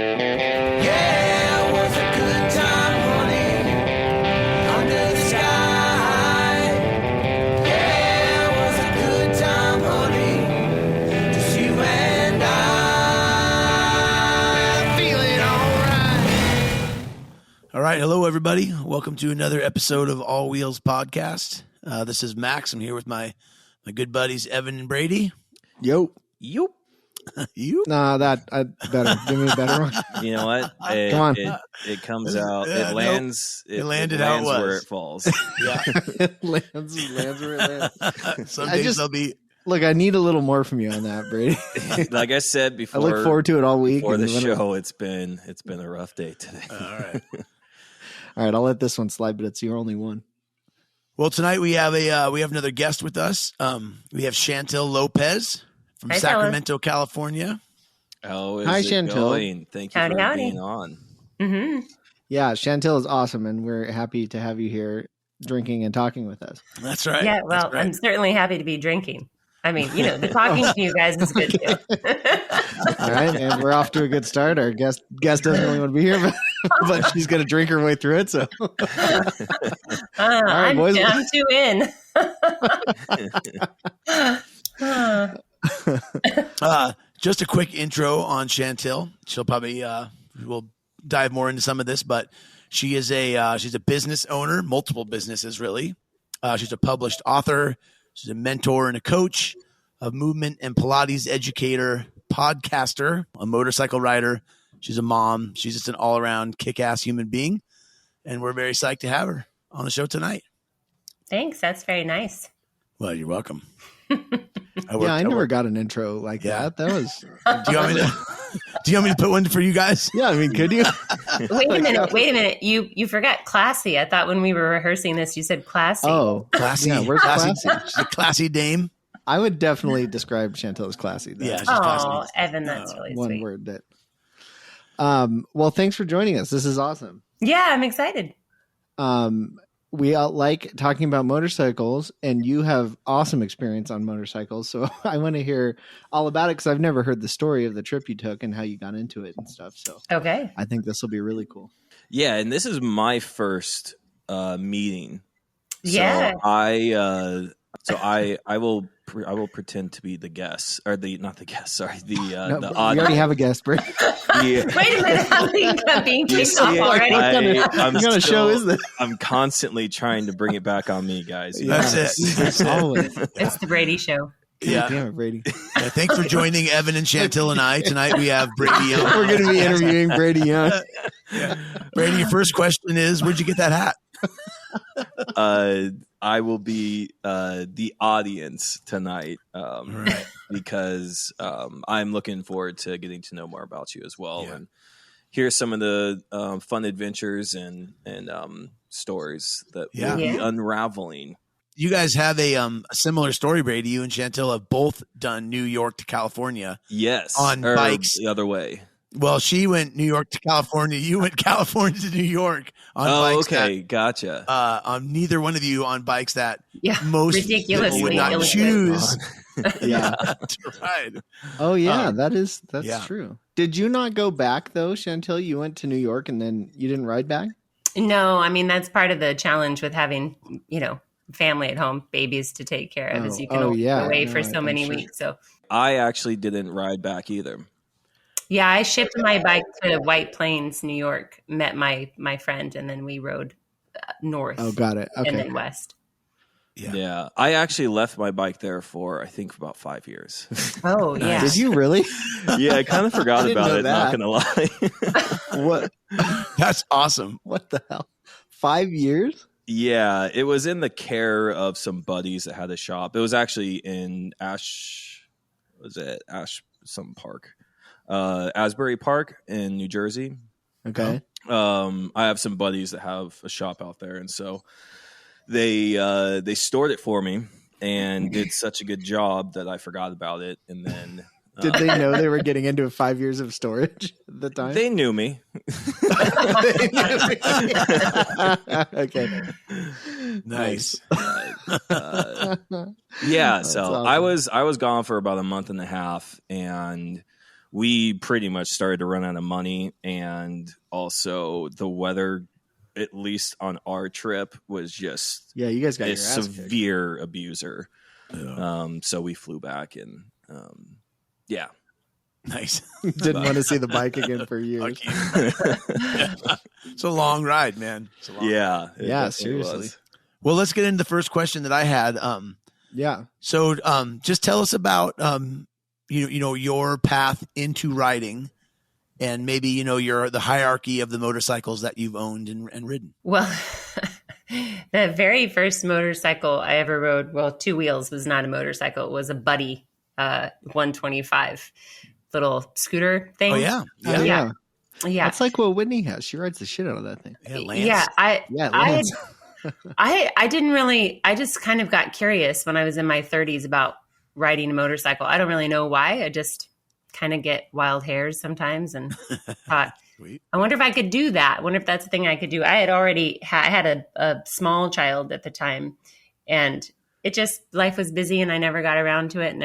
Yeah, it was a good time, honey, under the sky. Yeah, it was a good time, honey, just you and I. Feeling alright. All right. Hello, everybody. Welcome to another episode of All Wheels Podcast. This is Max. I'm here with my good buddies, Evan and Brady. Yo. You? Nah, that better. Give me a better one. You know what? Come on. It comes out. It lands. It landed how it was. Where it falls. Yeah. It lands where it lands. Some days they'll be. Look, I need a little more from you on that, Brady. Like I said I before, look forward to it all week. before the show. It's been a rough day today. All right. All right, I'll let this one slide, but it's your only one. Well, tonight we have another guest with us. We have Chantill Lopez from Hi, Sacramento, California. How is Hi, it Chantel. going? Thank you Howdy, for howdy. being on. Mm-hmm. Yeah, Chantel is awesome, and we're happy to have you here drinking and talking with us. That's right. Yeah, well, That's right. I'm certainly happy to be drinking. I mean, the talking to you guys is good too. All right, and we're off to a good start. Our guest doesn't really want to be here, but she's going to drink her way through it. So, I'm boys. too in. Just a quick intro on Chantill. She'll probably we'll dive more into some of this, but she is she's a business owner, multiple businesses really. She's a published author. She's a mentor and a coach, a movement and Pilates educator, podcaster, a motorcycle rider. She's a mom. She's just an all-around kick-ass human being, and we're very psyched to have her on the show tonight. Thanks. That's very nice. Well, you're welcome. I never got an intro like that. That was. Do you want me to put one for you guys? Yeah, I mean, could you? Wait a minute. You forgot classy. I thought when we were rehearsing this, you said classy. Oh, Classy. Yeah, where's classy? She's a classy dame. I would definitely describe Chantel as classy. Yeah, she's Oh, classy. Evan, that's really One sweet. word that. Well, thanks for joining us. This is awesome. Yeah, I'm excited. We like talking about motorcycles, and you have awesome experience on motorcycles. So I want to hear all about it because I've never heard the story of the trip you took and how you got into it and stuff. So Okay. I think this will be really cool. Yeah, and this is my first meeting. Yeah. So I will pretend to be the guest, or not the guest. Sorry, the We audience. already have a guest, Bert. Yeah. Wait a minute. I'm being You kicked see off it? already. What kind of show is this? I'm constantly trying to bring it back on me, guys. That's it. That's it. Always. It's the Brady Show. Yeah. Damn it, Brady. Yeah, thanks for joining Evan and Chantill and I. Tonight we have Brady on. We're going to be interviewing Brady Young. Yeah. Brady, your first question is, where'd you get that hat? I will be the audience tonight Right. because I'm looking forward to getting to know more about you as well Yeah. and hear some of the fun adventures and stories that Yeah. we'll be Yeah. unraveling. You guys have a similar story, Brady. You and Chantill have both done New York to California. Yes, On or bikes. the other way. Well, she went New York to California. You went California to New York on bikes. Okay, gotcha. On neither one of you on bikes that Yeah. most Ridiculously people would not illiquid. choose Yeah. to ride. Oh, yeah. That's yeah. true. Did you not go back, though, Chantel? You went to New York and then you didn't ride back? No, I mean, that's part of the challenge with having, family at home, babies to take care of, is you can only be away for so many weeks. So, I actually didn't ride back either. yeah, I shipped my bike to White Plains, New York, met my friend, and then we rode north Oh, got it. and Okay. then west. Yeah, I actually left my bike there for I think about 5 years. Oh, yeah. Did you really? Yeah, I kind of forgot I didn't about know it. that. Not gonna lie. What? That's awesome. What the hell? 5 years? Yeah, it was in the care of some buddies that had a shop. It was actually in some park, Asbury Park in New Jersey. Okay. I have some buddies that have a shop out there, and so they stored it for me and did such a good job that I forgot about it. And then Did they know they were getting into 5 years of storage at the time? they knew me. Okay. Nice. Yeah, That's so awesome. I was gone for about a month and a half, and we pretty much started to run out of money, and also the weather, at least on our trip, was just you guys got a your ass kicked. severe abuser. So we flew back, and nice. Didn't want to see the bike again for years. It's a long ride, man. It's a long ride. Yeah, seriously. Well, let's get into the first question that I had. So just tell us about your path into riding, and maybe the hierarchy of the motorcycles that you've owned and ridden. Well, the very first motorcycle I ever rode, well, two wheels, was not a motorcycle. It was a Buddy 125 little scooter thing. Oh yeah. Yeah. That's like what Whitney has. She rides the shit out of that thing. Yeah, Lance. Lance. I didn't really, I just kind of got curious when I was in my 30s about riding a motorcycle. I don't really know why. I just kind of get wild hairs sometimes, and thought, I wonder if I could do that. I wonder if that's the thing I could do. I had already had a small child at the time, and it just, life was busy and I never got around to it. And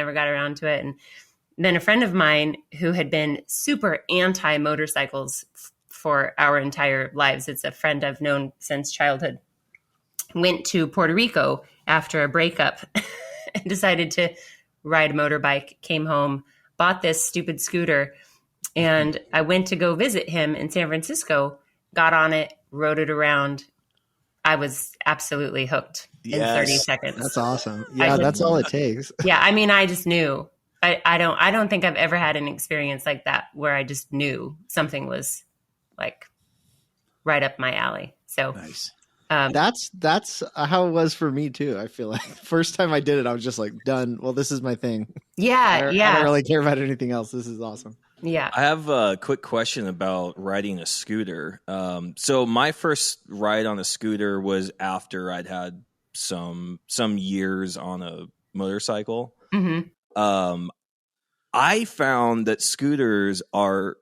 then a friend of mine who had been super anti motorcycles for our entire lives, it's a friend I've known since childhood, went to Puerto Rico after a breakup and decided to ride a motorbike, came home, bought this stupid scooter, and I went to go visit him in San Francisco, got on it, rode it around. I was absolutely hooked in 30 seconds. That's awesome. Yeah, that's all it takes. Yeah, I mean, I just knew. I don't think I've ever had an experience like that where I just knew something was like right up my alley. So nice. That's how it was for me too. I feel like first time I did it, I was just like, done. Well, this is my thing. I don't really care about anything else. This is awesome. Yeah. I have a quick question about riding a scooter. So my first ride on a scooter was after I'd had some years on a motorcycle. Mm-hmm. I found that scooters are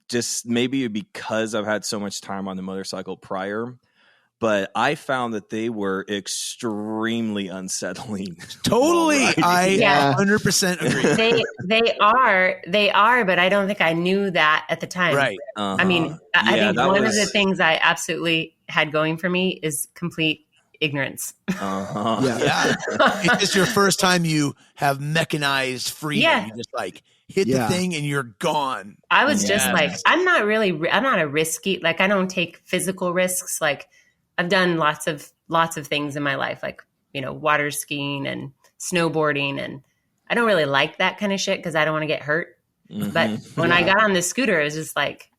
just, maybe because I've had so much time on the motorcycle prior, but I found that they were extremely unsettling. Totally. I 100% agree. They are, but I don't think I knew that at the time. Right. I mean, I think one of the things I absolutely had going for me is complete ignorance. It's just your first time you have mechanized freedom. Yeah. You just like hit the thing and you're gone. I was just like, I'm not a risky, like I don't take physical risks. Like I've done lots of things in my life, like, water skiing and snowboarding. And I don't really like that kind of shit because I don't want to get hurt. Mm-hmm. But when I got on the scooter, it was just like,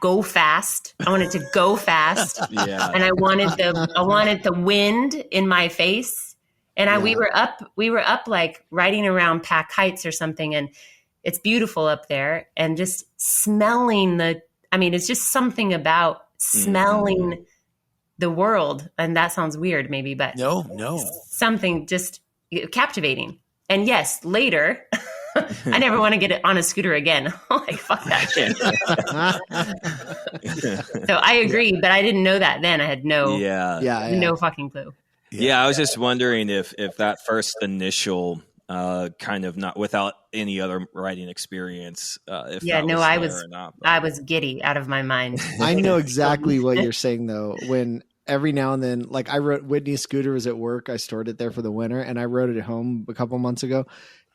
go fast. I wanted to go fast. And I wanted the wind in my face. And we were up like riding around Pack Heights or something, and it's beautiful up there, and just smelling it's just something about smelling the world. And that sounds weird maybe, but no, something just captivating. And yes, later I never want to get on a scooter again. Like, fuck that shit. So I agree, but I didn't know that then. I had no fucking clue. Yeah, I was just wondering if that first initial kind of, not without any other riding experience. I was giddy out of my mind. I know exactly what you're saying though. When every now and then, like I rode Whitney's scooter was at work. I stored it there for the winter, and I rode it at home a couple months ago,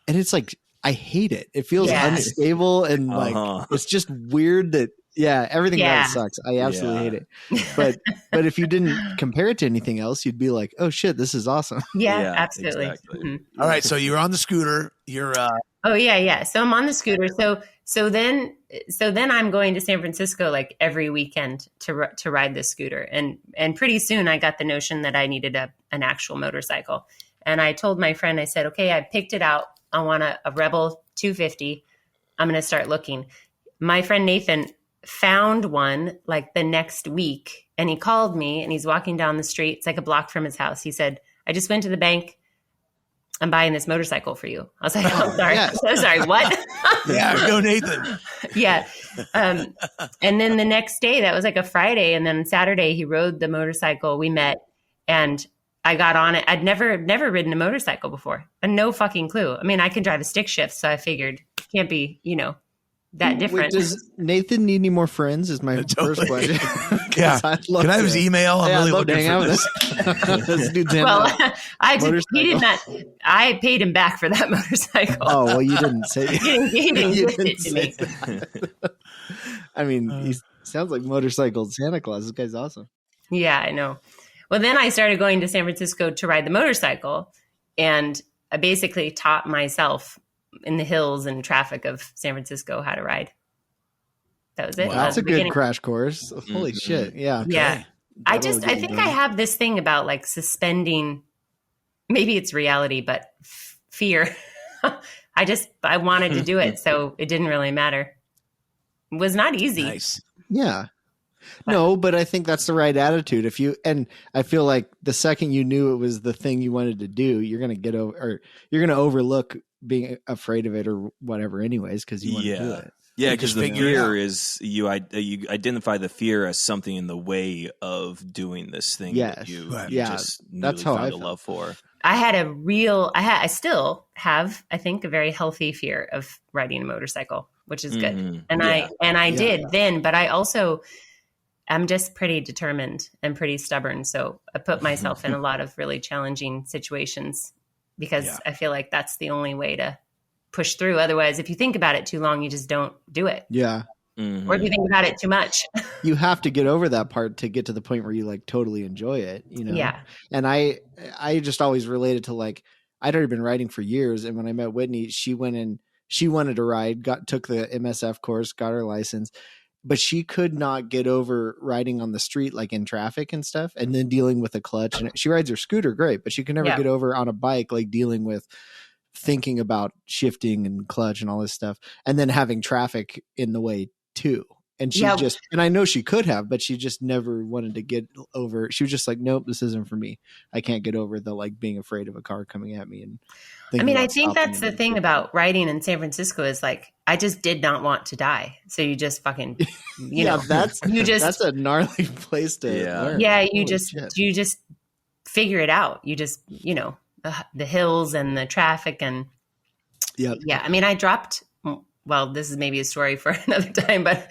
and it's like, I hate it. It feels unstable and like it's just weird that everything about it sucks. I absolutely hate it. But if you didn't compare it to anything else, you'd be like, oh shit, this is awesome. Yeah, absolutely. Exactly. Mm-hmm. All right, so you're on the scooter. You're Oh yeah. So I'm on the scooter. So then I'm going to San Francisco like every weekend to ride this scooter. And pretty soon I got the notion that I needed an actual motorcycle. And I told my friend, I said, okay, I picked it out. I want a Rebel 250. I'm going to start looking. My friend Nathan found one like the next week, and he called me, and he's walking down the street. It's like a block from his house. He said, I just went to the bank. I'm buying this motorcycle for you. I was like, oh, sorry. Yeah. So sorry. What? go Nathan. Yeah. And then the next day, that was like a Friday. And then Saturday, he rode the motorcycle. We met, and I got on it. I'd never ridden a motorcycle before, and no fucking clue. I mean, I can drive a stick shift, so I figured it can't be, that different. Wait, does Nathan need any more friends? Is my first question. Yeah. Can I have his email? I'm really I'd love to looking hang for out this. with this dude's Well, motorcycle. he did not. I paid him back for that motorcycle. Oh, well, you didn't say He didn't You gift it didn't to say me. that. I mean, he sounds like motorcycle Santa Claus. This guy's awesome. Yeah, I know. Well, then I started going to San Francisco to ride the motorcycle, and I basically taught myself in the hills and traffic of San Francisco how to ride. That was it. Wow. That's a good Beginning. crash course. Holy shit. Yeah. Yeah. I That'll get think you I going. have this thing about like suspending, maybe it's reality, but fear. I wanted to do it. So it didn't really matter. It was not easy. Nice. Yeah. No, but I think that's the right attitude. And I feel like the second you knew it was the thing you wanted to do, you're going to get over, or you're going to overlook being afraid of it or whatever anyways, because you want to do it. Yeah, You because just the figure it out. fear is you identify the fear as something in the way of doing this thing Yes. that you Right. Yeah, just that's newly how I found a felt. love for. I still have, I think, a very healthy fear of riding a motorcycle, which is good. Mhm. And Yeah. I did then, but I'm just pretty determined and pretty stubborn. So I put myself in a lot of really challenging situations because Yeah. I feel like that's the only way to push through. Otherwise, if you think about it too long, you just don't do it. Yeah. Mhm. Or if you think about it too much. You have to get over that part to get to the point where you like totally enjoy it, Yeah. And I just always related to like, I'd already been riding for years. And when I met Whitney, she wanted to ride, took the MSF course, got her license, but she could not get over riding on the street, like in traffic and stuff. And then dealing with a clutch, and she rides her scooter great, but she could never Yeah. get over on a bike, like dealing with thinking about shifting and clutch and all this stuff. And then having traffic in the way too. And she Yeah. and I know she could have, but she just never wanted to get over. She was just like, nope, this isn't for me. I can't get over the like being afraid of a car coming at me. And I mean, I about think stopping that's the and- thing about riding in San Francisco is like, I just did not want to die. So you just fucking, that's a gnarly place to Yeah. learn. yeah, Holy you just figure it out. You just, the hills and the traffic and Yep. yeah. I mean, I dropped, well, this is maybe a story for another time, but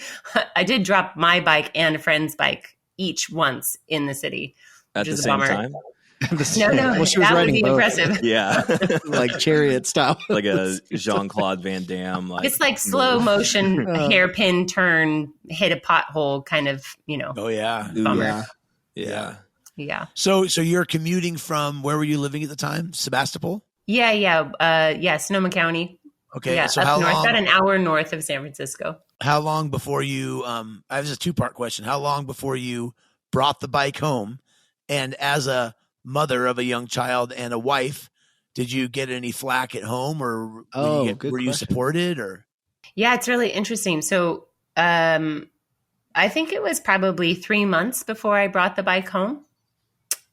I did drop my bike and a friend's bike each once in the city. At which the is a same bummer. time. No, Well, she was that would riding be both. impressive. Yeah. Like chariot style. Like a Jean-Claude Van Damme. It's like slow move. motion, hairpin turn, hit a pothole kind of, Oh yeah. Ooh, bummer. Yeah. Yeah. Yeah. So you're commuting from, where were you living at the time? Sebastopol? Yeah. Sonoma County. Okay. Yeah, So up how north, long? about an hour north of San Francisco. How long before you? I have a 2-part question. How long before you brought the bike home? And as a mother of a young child and a wife, did you get any flack at home, or Good were you question. supported? Or Yeah, it's really interesting. So I think it was probably 3 months before I brought the bike home.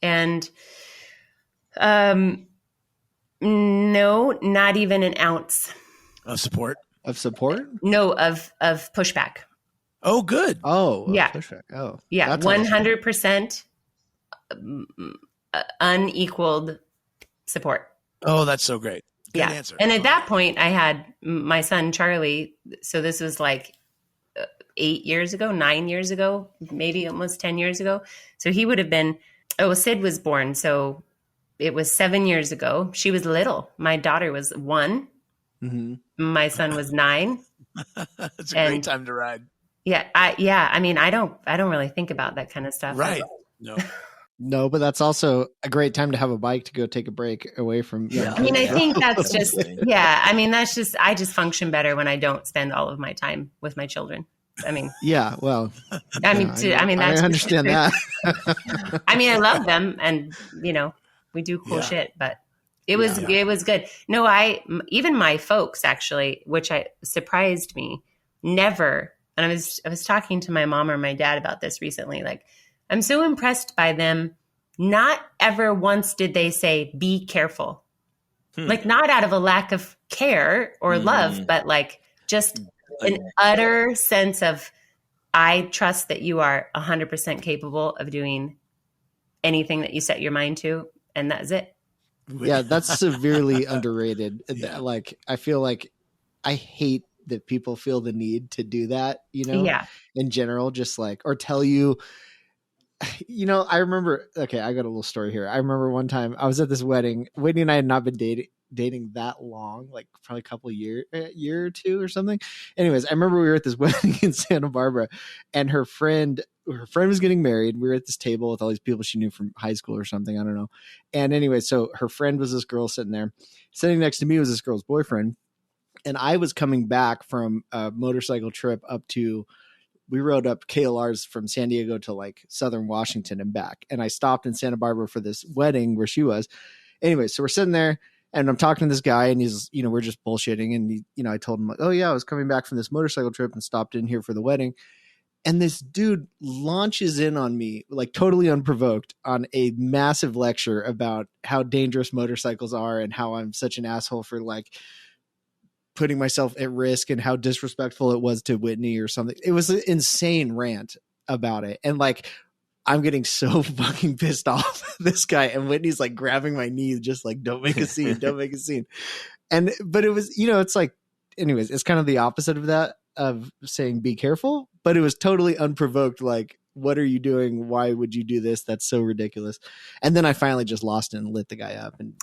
And no, not even an ounce. support? Of support? No, of pushback. Oh, good. Oh. Yeah. Pushback. Oh. Yeah, That's awesome. 100% unequaled support. Oh, that's so great. Good Yeah. answer. And at that point, I had my son, Charlie. So this was like 9 years ago, maybe almost 10 years ago. So he would have been, Sid was born. So it was 7 years ago. She was little. My daughter was 1. Mhm. My son was 9. It's a great and- time to ride. Yeah. I mean, I don't really think about that kind of stuff. Right. No. No, but that's also a great time to have a bike to go take a break away from. Yeah. I mean, I think that's just, I just function better when I don't spend all of my time with my children. I mean, Yeah. Well, I mean, that's I understand that. I mean, I love them, and we do cool Yeah. shit. But it was good. No, even my folks actually, which surprised me, never. And I was talking to my mom or my dad about this recently. Like, I'm so impressed by them. Not ever once did they say, "Be careful." Like, not out of a lack of care or love, but like just an utter sense of, I trust that you are 100% capable of doing anything that you set your mind to. and that's it. Yeah, that's severely underrated. Yeah. Like, I feel like I hate that people feel the need to do that, Yeah. in general, just like, or tell you, I remember, okay, I got a little story here. I remember one time I was at this wedding. Whitney and I had not been dating that long, like probably a couple of year or two or something. Anyways, I remember we were at this wedding in Santa Barbara, and her friend was getting married. We were at this table with all these people she knew from high school or something. I don't know. And anyway, so her friend was this girl sitting there. Sitting next to me was this girl's boyfriend. And I was coming back from a motorcycle trip we rode up KLRs from San Diego to like Southern Washington and back. And I stopped in Santa Barbara for this wedding where she was. Anyway, so we're sitting there and I'm talking to this guy and he's, we're just bullshitting. And I told him like, oh yeah, I was coming back from this motorcycle trip and stopped in here for the wedding. And this dude launches in on me, like totally unprovoked, on a massive lecture about how dangerous motorcycles are and how I'm such an asshole for like putting myself at risk and how disrespectful it was to Whitney or something. It was an insane rant about it. And like, I'm getting so fucking pissed off at this guy. And Whitney's like grabbing my knee, just like, don't make a scene, don't make a scene. But it was, it's like, anyways, it's kind of the opposite of that, of saying, be careful, but it was totally unprovoked. Like, what are you doing? Why would you do this? That's so ridiculous. And then I finally just lost it and lit the guy up. And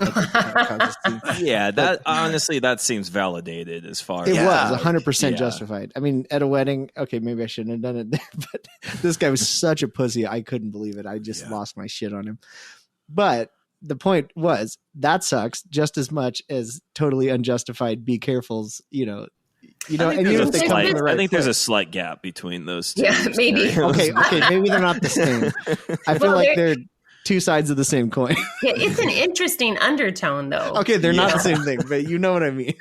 yeah, that honestly, that seems validated as far as it was 100% justified. I mean, at a wedding, okay, maybe I shouldn't have done it there, but this guy was such a pussy. I couldn't believe it. I just lost my shit on him. But the point was that sucks just as much as totally unjustified be careful's, and even if they come from the right I think there's a slight gap between those two. Yeah, maybe. Okay, maybe they're not the same. I feel like they're two sides of the same coin. Yeah, it's an interesting undertone, though. Okay, they're not the same thing, but you know what I mean.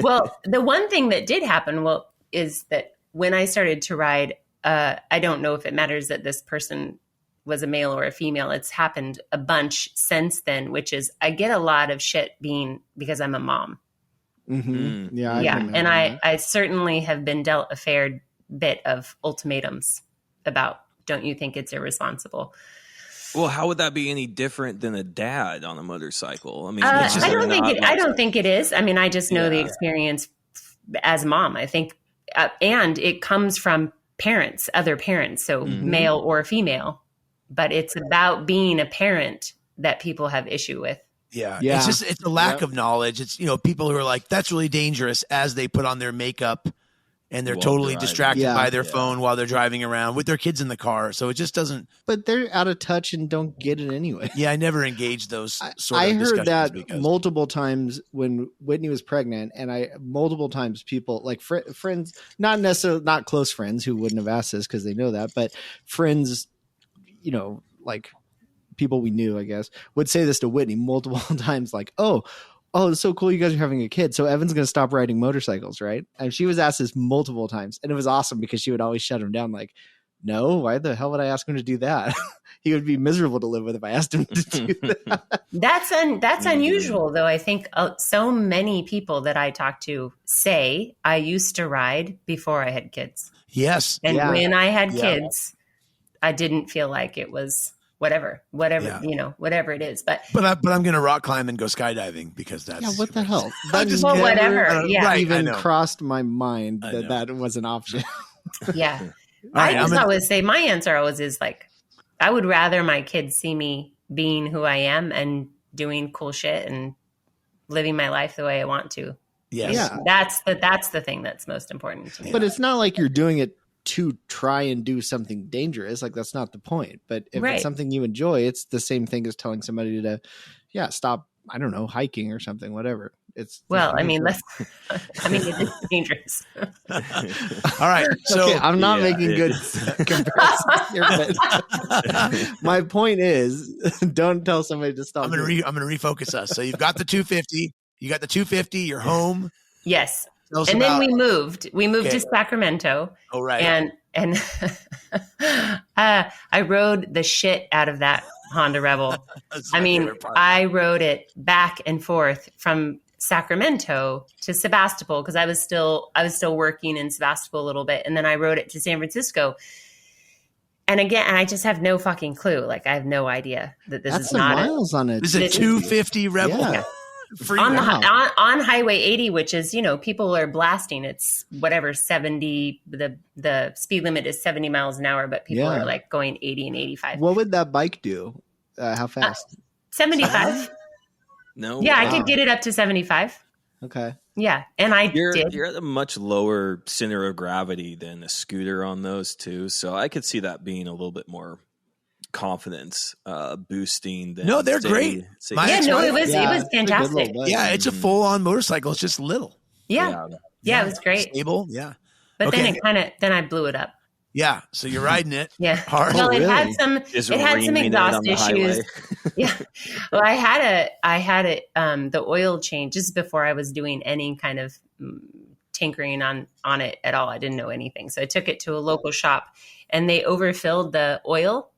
Well, the one thing that did happen, is that when I started to ride, I don't know if it matters that this person was a male or a female. It's happened a bunch since then, which is I get a lot of shit because I'm a mom. Mm-hmm. Yeah. And I certainly have been dealt a fair bit of ultimatums about, don't you think it's irresponsible? Well, how would that be any different than a dad on a motorcycle? I mean, I don't think it is. I mean, I just know the experience as a mom. I think, and it comes from other parents, so male or female, but it's about being a parent that people have issue with. Yeah. It's a lack of knowledge. It's, people who are like, that's really dangerous as they put on their makeup and they're totally distracted by their phone while they're driving around with their kids in the car. So it just doesn't. But they're out of touch and don't get it anyway. Yeah. I never engaged those sort of discussions. I heard that multiple times when Whitney was pregnant, and multiple times people like friends, not necessarily not close friends who wouldn't have asked this because they know that, but friends, like people we knew, I guess, would say this to Whitney multiple times, like, oh, it's so cool you guys are having a kid. So Evan's going to stop riding motorcycles, right? And she was asked this multiple times. And it was awesome because she would always shut him down like, no, why the hell would I ask him to do that? He would be miserable to live with if I asked him to do that. That's unusual, though. I think so many people that I talk to say I used to ride before I had kids. Yes. And when I had kids, I didn't feel like it was whatever it is. But I'm going to rock climb and go skydiving because that's what the hell? That just whatever. Even crossed my mind that was an option. Yeah. I always say my answer always is like, I would rather my kids see me being who I am and doing cool shit and living my life the way I want to. Yes. Yeah. That's the thing that's most important to me. But it's not like you're doing it to try and do something dangerous. Like that's not the point. But if it's something you enjoy, it's the same thing as telling somebody to, stop, I don't know, hiking or something, whatever. It is dangerous. All right. So okay, I'm not making good comparisons here, but my point is don't tell somebody to stop. I'm going to refocus us. So you've got the 250, you're home. Yes. And then we moved to Sacramento. Oh, right. And I rode the shit out of that Honda Rebel. I mean, I rode it back and forth from Sacramento to Sebastopol because I was still working in Sebastopol a little bit. And then I rode it to San Francisco. And again, I just have no fucking clue. Like I have no idea that this That's is some not miles on it. This is a This is- 250 Rebel Yeah. freeway. on the Wow. on Highway 80, which is, people are blasting. It's whatever 70. The speed limit is 70 miles an hour, but people Yeah. are like going 80 and 85. What would that bike do? How fast? 75. No, Yeah, I Wow. could get it up to 75. Okay. Yeah, and I did. You're at a much lower center of gravity than a scooter on those too, so I could see that being a little bit more confidence boosting. Than No, they're great. My Yeah, no, it was Yeah, it was it's a good fantastic. little bike. Yeah, it's a full on motorcycle. It's just little. Yeah, it was great. Stable. Yeah. But Okay. then I blew it up. Yeah. So you're riding it. Yeah. Hard. Well, it had really? some Just it had some reaming it on exhaust the issues. highway. Yeah. Well, I had the oil change just before I was doing any kind of tinkering on it at all. I didn't know anything. So I took it to a local shop and they overfilled the oil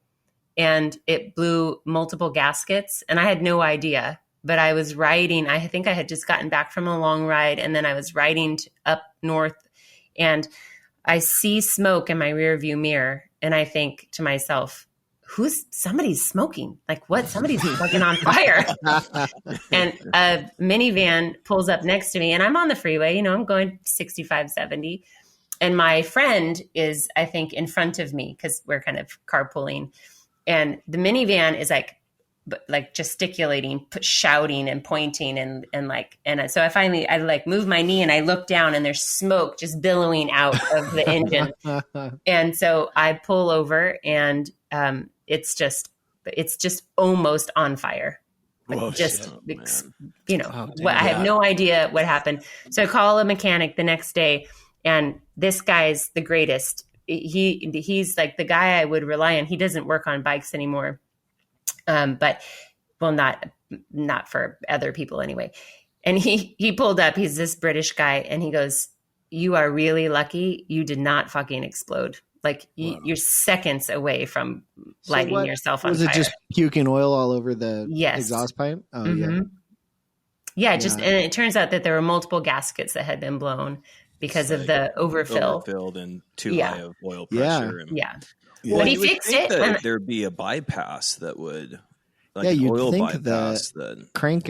and it blew multiple gaskets and I had no idea. But I was riding, I think I had just gotten back from a long ride and then I was riding up north and I see smoke in my rear view mirror and I think to myself, somebody's smoking. Like what? Somebody's fucking on fire. And a minivan pulls up next to me and I'm on the freeway, I'm going 65, 70. And my friend is, I think, in front of me because we're kind of carpooling. And the minivan is like gesticulating, shouting and pointing and so I move my knee and I look down and there's smoke just billowing out of the engine. And so I pull over and it's just almost on fire. Whoa, shit. I have no idea what happened. So I call a mechanic the next day and this guy's the greatest. He's like the guy I would rely on. He doesn't work on bikes anymore. But not for other people anyway. And he pulled up, he's this British guy and he goes, you are really lucky. You did not fucking explode. Like you're seconds away from lighting yourself on fire. Was it just puking oil all over the Yes. exhaust pipe? Oh, Mhm. yeah. Yeah. And it turns out that there were multiple gaskets that had been blown because of the overfill. Overfilled and too Yeah. high of oil Yeah. pressure. And, Yeah. Yeah. But he you would fixed think it. that And there'd be a bypass that would, like Yeah, an you'd oil think bypass that, Crank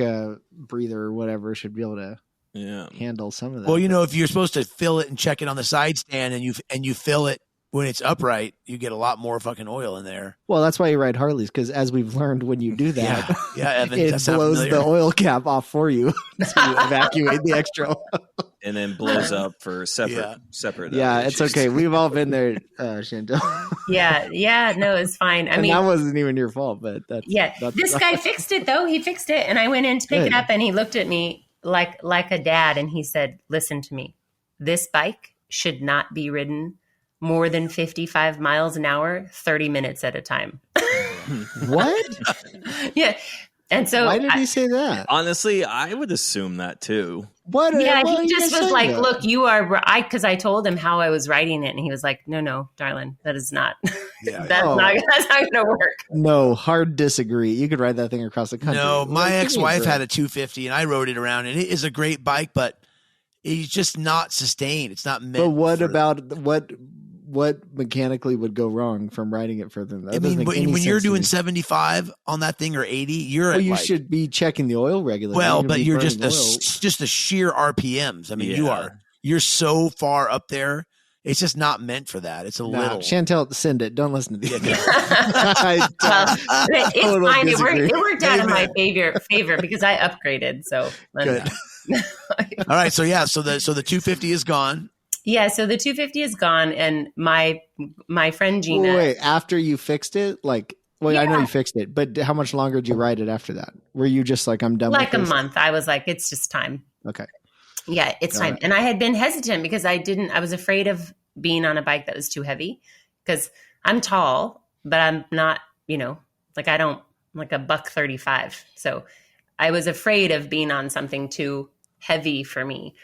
breather or whatever should be able to yeah. handle some of that. Well, if you're supposed to fill it and check it on the side stand and you fill it when it's upright, you get a lot more fucking oil in there. Well, that's why you ride Harleys, because as we've learned, when you do that, Yeah, Evan. it That's not blows familiar. the oil cap off for you to evacuate the extra oil. And then blows up for separate. Yeah, it's issues. okay. We've all been there, Chantel. yeah, no, it's fine. I And mean, that wasn't even your fault, but that's this guy fixed it though. He fixed it, and I went in to pick Good. it up, and he looked at me like a dad, and he said, "Listen to me. This bike should not be ridden more than 55 miles an hour, 30 minutes at a time." What? Yeah, and so Why did he say that? Honestly, I would assume that too. What? yeah, why are he you just guys was saying like, that? "Look, because I told him how I was writing it, and he was like, no, darling, that is not, Yeah. that's Oh. not going to work." No, hard disagree. You could ride that thing across the country. No, my Like, give me a ex-wife break. had a 250 and I rode it around and it is a great bike, but it's just not sustained. It's not meant. But what for- about what mechanically would go wrong from riding it further than that? I Doesn't mean, make any when you're sense to doing me. 75 on that thing or 80, you're Well, at you like, should be checking the oil regularly. well, You're but gonna be you're burning just the sheer RPMs. I mean, Yeah. you're so far up there. It's just not meant for that. It's a Nah, little. Chantel, send it. Don't listen to these. Yeah, Well, it's Total fine. disagree. It worked out in my Amen. favor because I upgraded. So Good. All right, so the 250 is gone. Yeah, so the 250 is gone, and my friend Gina. Wait, after you fixed it, like, well, I know Yeah. you fixed it, but how much longer did you ride it after that? Were you just like, I'm done Like with a this? month, I was like, it's just time. Okay. Yeah, it's Got time. it. And I had been hesitant because I was afraid of being on a bike that was too heavy because I'm tall, but I'm not, like I'm like a $135. So I was afraid of being on something too heavy for me.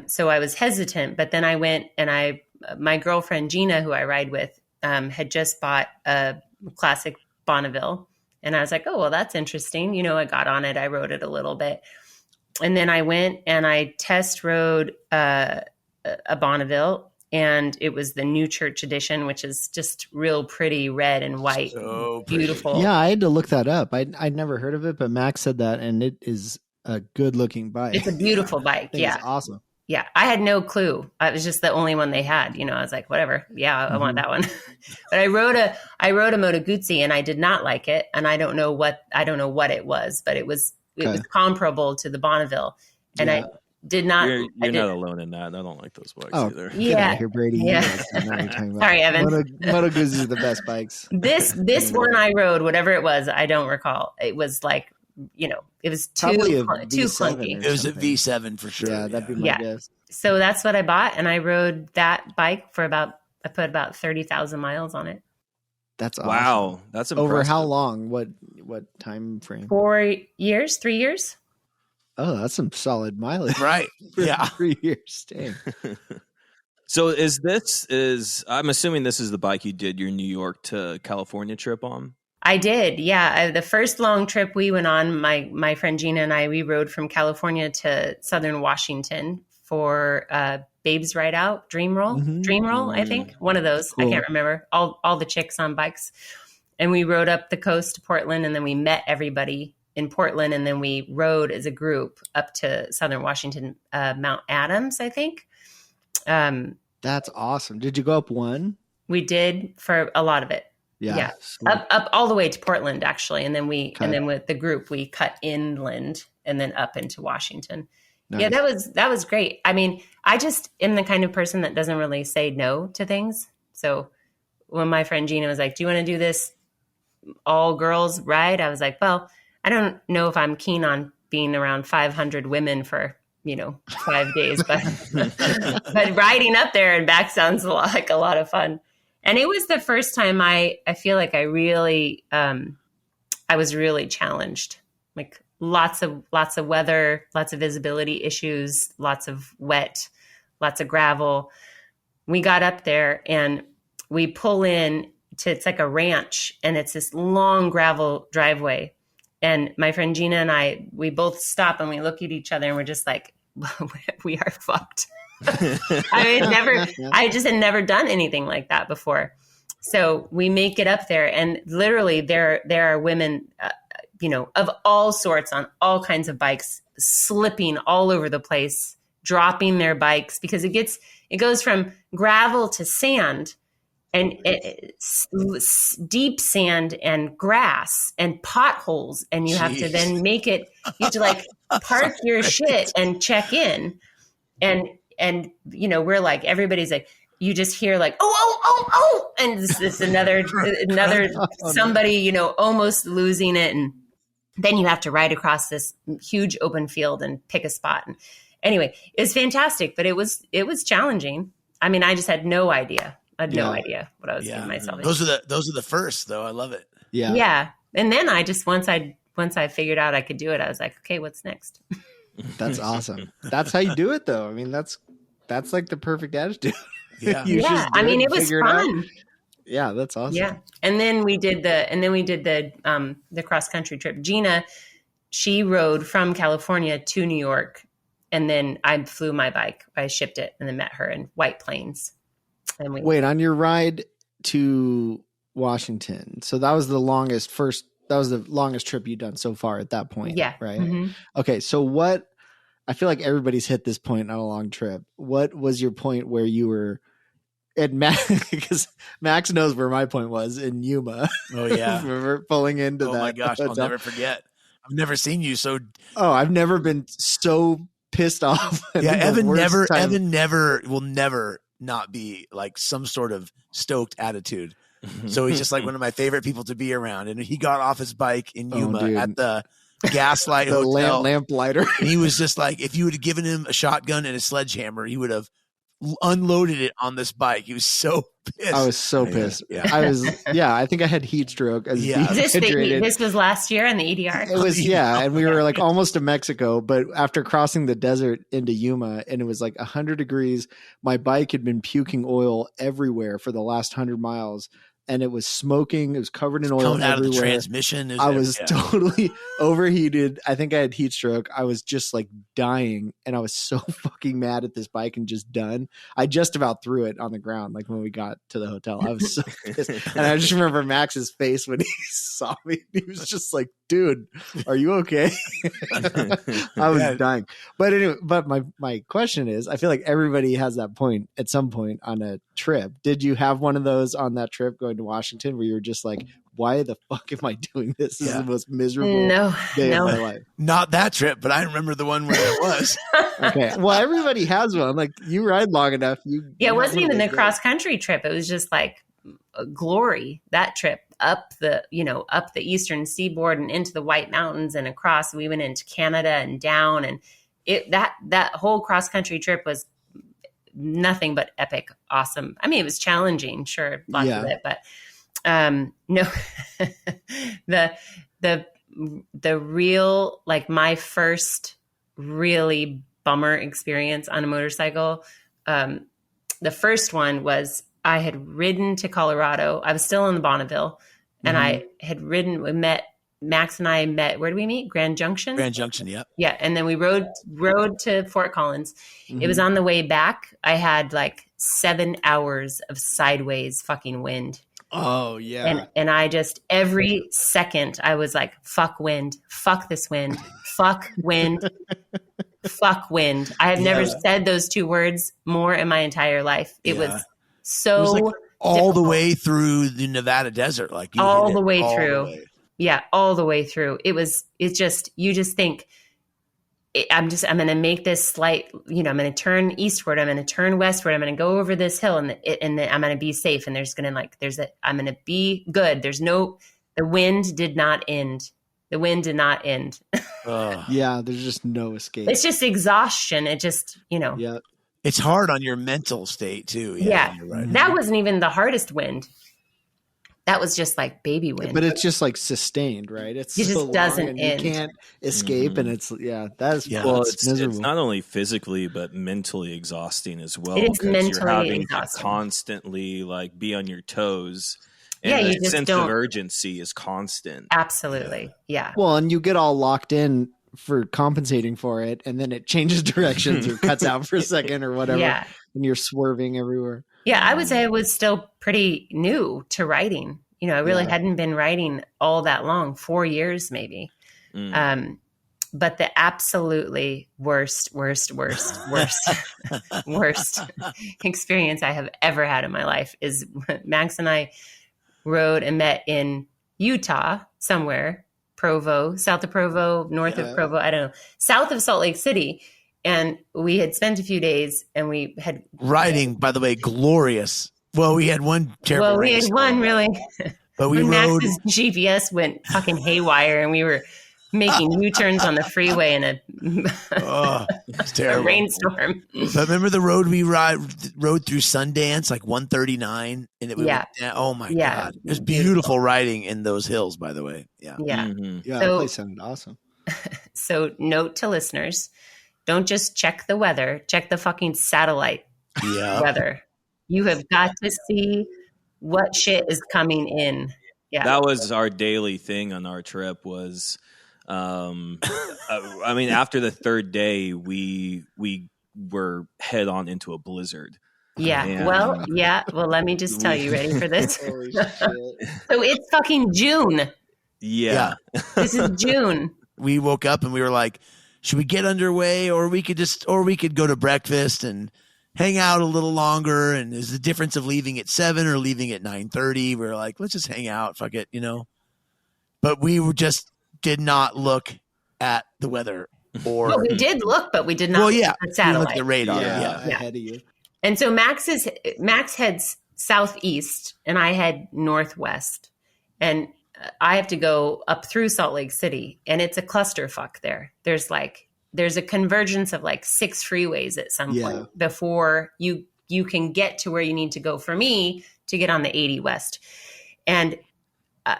So I was hesitant, but then I went and my girlfriend Gina, who I ride with, had just bought a classic Bonneville. And I was like, oh, well, that's interesting. I got on it. I rode it a little bit. And then I went and I test rode a Bonneville And it was the New Church edition, which is just real pretty red and white. So pretty. Beautiful. Yeah, I had to look that up. I'd never heard of it, but Max said that, and it is a good looking bike. It's a beautiful bike. I think Yeah. it's awesome. Yeah. I had no clue. It was just the only one they had. I was like, whatever. Yeah, I want that one. But I rode a Moto Guzzi, and I did not like it. And I don't know what it was, but it was comparable to the Bonneville. And I did not. You're not alone in that. I don't like those bikes either. Get Yeah. out of here, Brady. Yeah. You guys don't know what you're talking about. Sorry, Evan. Moto Guzzi are the best bikes. This one I rode, whatever it was, I don't recall. It was like, it was Probably a too V7 clunky. It was a something. V7 for sure. Yeah, that'd be my Yeah. guess. So that's what I bought, and I rode that bike for I put about 30,000 miles on it. That's awesome. Wow, that's impressive. Over how long? What time frame? 3 years. Oh, that's some solid mileage. Right. For Yeah. 3 years. Dang. So I'm assuming this is the bike you did your New York to California trip on? I did, yeah. The first long trip we went on, my friend Gina and I, we rode from California to Southern Washington for Babes Ride Out, Dream Roll, I think. One of those. Cool. I can't remember. All the chicks on bikes. And we rode up the coast to Portland, and then we met everybody in Portland, and then we rode as a group up to Southern Washington, Mount Adams, I think. That's awesome. Did you go up one? We did for a lot of it. Yeah. Sweet. Up all the way to Portland, actually. And then with the group, we cut inland and then up into Washington. Nice. Yeah, that was great. I mean, I just am the kind of person that doesn't really say no to things. So when my friend Gina was like, do you want to do this all girls ride? I was like, well, I don't know if I'm keen on being around 500 women for, 5 days, but but riding up there and back sounds like a lot of fun. And it was the first time I feel like I really, I was really challenged, like lots of weather, lots of visibility issues, lots of wet, lots of gravel. We got up there and we pull in to, it's like a ranch, and it's this long gravel driveway. And my friend Gina and I, we both stop and we look at each other and we're just like, we are fucked. I just had never done anything like that before. So we make it up there, and literally there are women, of all sorts on all kinds of bikes, slipping all over the place, dropping their bikes because it goes from gravel to sand, and deep sand and grass and potholes, and you have to then make it. You have to like park your shit and check in, and we're like, everybody's like, you just hear like oh, and this another somebody almost losing it, and then you have to ride across this huge open field and pick a spot. And anyway, it was fantastic, but it was challenging. I mean, I just had no idea. I had no idea what I was getting myself into. Those are the first, though. I love it. Yeah. Yeah. And then I just, once I figured out I could do it, I was like, okay, what's next? That's awesome. That's how you do it, though. I mean, that's like the perfect attitude. Yeah. You just Yeah. do I mean, it was figure it out. fun. Yeah, that's awesome. Yeah. And then we did the cross country trip. Gina, she rode from California to New York, and then I flew my bike. I shipped it and then met her in White Plains. And Wait, on your ride to Washington. So that was the longest trip you've done so far at that point. Yeah. Right. Mm-hmm. Okay. So I feel like everybody's hit this point on a long trip. What was your point where you were at Max? Because Max knows where my point was in Yuma. Oh yeah. Remember pulling into that? Oh my gosh, I'll hotel? never forget. I've never seen you so. Oh, I've never been so pissed off. Yeah, Evan Evan will never not be like some sort of stoked attitude. So he's just like one of my favorite people to be around. And he got off his bike in Yuma at the Gaslight the Hotel. lamp lighter. And he was just like, if you would have given him a shotgun and a sledgehammer, he would have unloaded it on this bike. He was so pissed. I was so pissed. Yeah. I think I had heat stroke. Yeah. This was last year in the EDR. It was, and we were like almost to Mexico, but after crossing the desert into Yuma, and it was like 100 degrees, my bike had been puking oil everywhere for the last 100 miles. and it was smoking. It was covered in oil Coming out of the everywhere. transmission. I was totally overheated. I think I had heat stroke. I was just like dying, and I was so fucking mad at this bike and just done. I just about threw it on the ground, like when we got to the hotel. I was so pissed. And I just remember Max's face when he saw me. He was just like, dude, are you okay? I was dying. But anyway, but my question is, I feel like everybody has that point at some point on a trip. Did you have one of those on that trip going to Washington where you were just like, why the fuck am I doing this? This is the most miserable day of my life. Not that trip, but I remember the one where it was. Okay. Well, everybody has one. Like, you ride long enough. It wasn't even the cross country trip. It was just like glory. That trip up the eastern seaboard and into the White Mountains and across. We went into Canada and down, and that whole cross country trip was nothing but epic, awesome. I mean, it was challenging, sure, lots of it, but no, the real, like, my first really bummer experience on a motorcycle. The first one was I had ridden to Colorado. I was still in the Bonneville, and I had ridden. Max and I met. Where did we meet? Grand Junction. Grand Junction. Yep. Yeah, and then we rode to Fort Collins. It was on the way back. I had like 7 hours of sideways fucking wind. Oh yeah. And I just, every second I was like, fuck wind, fuck this wind, fuck wind, fuck wind. I have never said those two words more in my entire life. It was so it was like all difficult. the way through the Nevada desert, like you all hit the it way all through. the way. Yeah, all the way through. You just think, I'm going to make this slight, I'm going to turn eastward. I'm going to turn westward. I'm going to go over this hill, and I'm going to be safe. And I'm going to be good. The wind did not end. The wind did not end. Yeah. There's just no escape. It's just exhaustion. It just, Yeah. It's hard on your mental state too. Yeah. You're right. That wasn't even the hardest wind. That was just like baby wind. But it's just like sustained, right? It just doesn't end. You can't escape, and it's it's not only physically but mentally exhausting as well. It is because mentally you're having exhausting. to constantly like be on your toes, and you the just sense don't. of urgency is constant. Absolutely. Yeah. Well, and you get all locked in for compensating for it, and then it changes directions or cuts out for a second or whatever. Yeah. And you're swerving everywhere. Yeah, I would say I was still pretty new to writing. I really hadn't been writing all that long, 4 years maybe. But the absolutely worst experience I have ever had in my life is Max and I rode and met in Utah somewhere, Provo, south of Provo, north of Provo, I don't know, south of Salt Lake City. And we had spent a few days, and we had riding, by the way, glorious. Well, we had one terrible. Well, we had one really. But we when rode. Max's GPS went fucking haywire, and we were making U-turns on the freeway in It's terrible. a rainstorm. But remember the road we rode through Sundance, like 139, and it went down. Oh my god, it was beautiful riding in those hills. By the way, yeah. Yeah, that place sounded awesome. So, note to listeners: don't just check the weather; check the fucking satellite weather. You have got to see what shit is coming in. Yeah, That was our daily thing on our trip. Was, I mean, after the third day, we were head on into a blizzard. Yeah. And Well, let me just tell you. Ready for this? Holy shit. So it's fucking June. Yeah. This is June. We woke up and we were like, should we get underway, or we could go to breakfast and hang out a little longer? And there's the difference of leaving at 7 or leaving at 9:30. We were like, let's just hang out. Fuck it, But we did not look at the weather. Or Well, we did look, but we did not. well, yeah, look at the we satellite. looked at the radar. Yeah. Ahead of you. And so Max heads southeast, and I head northwest, and I have to go up through Salt Lake City, and it's a clusterfuck there. There's a convergence of like 6 freeways at some point before you can get to where you need to go. For me to get on the 80 West, and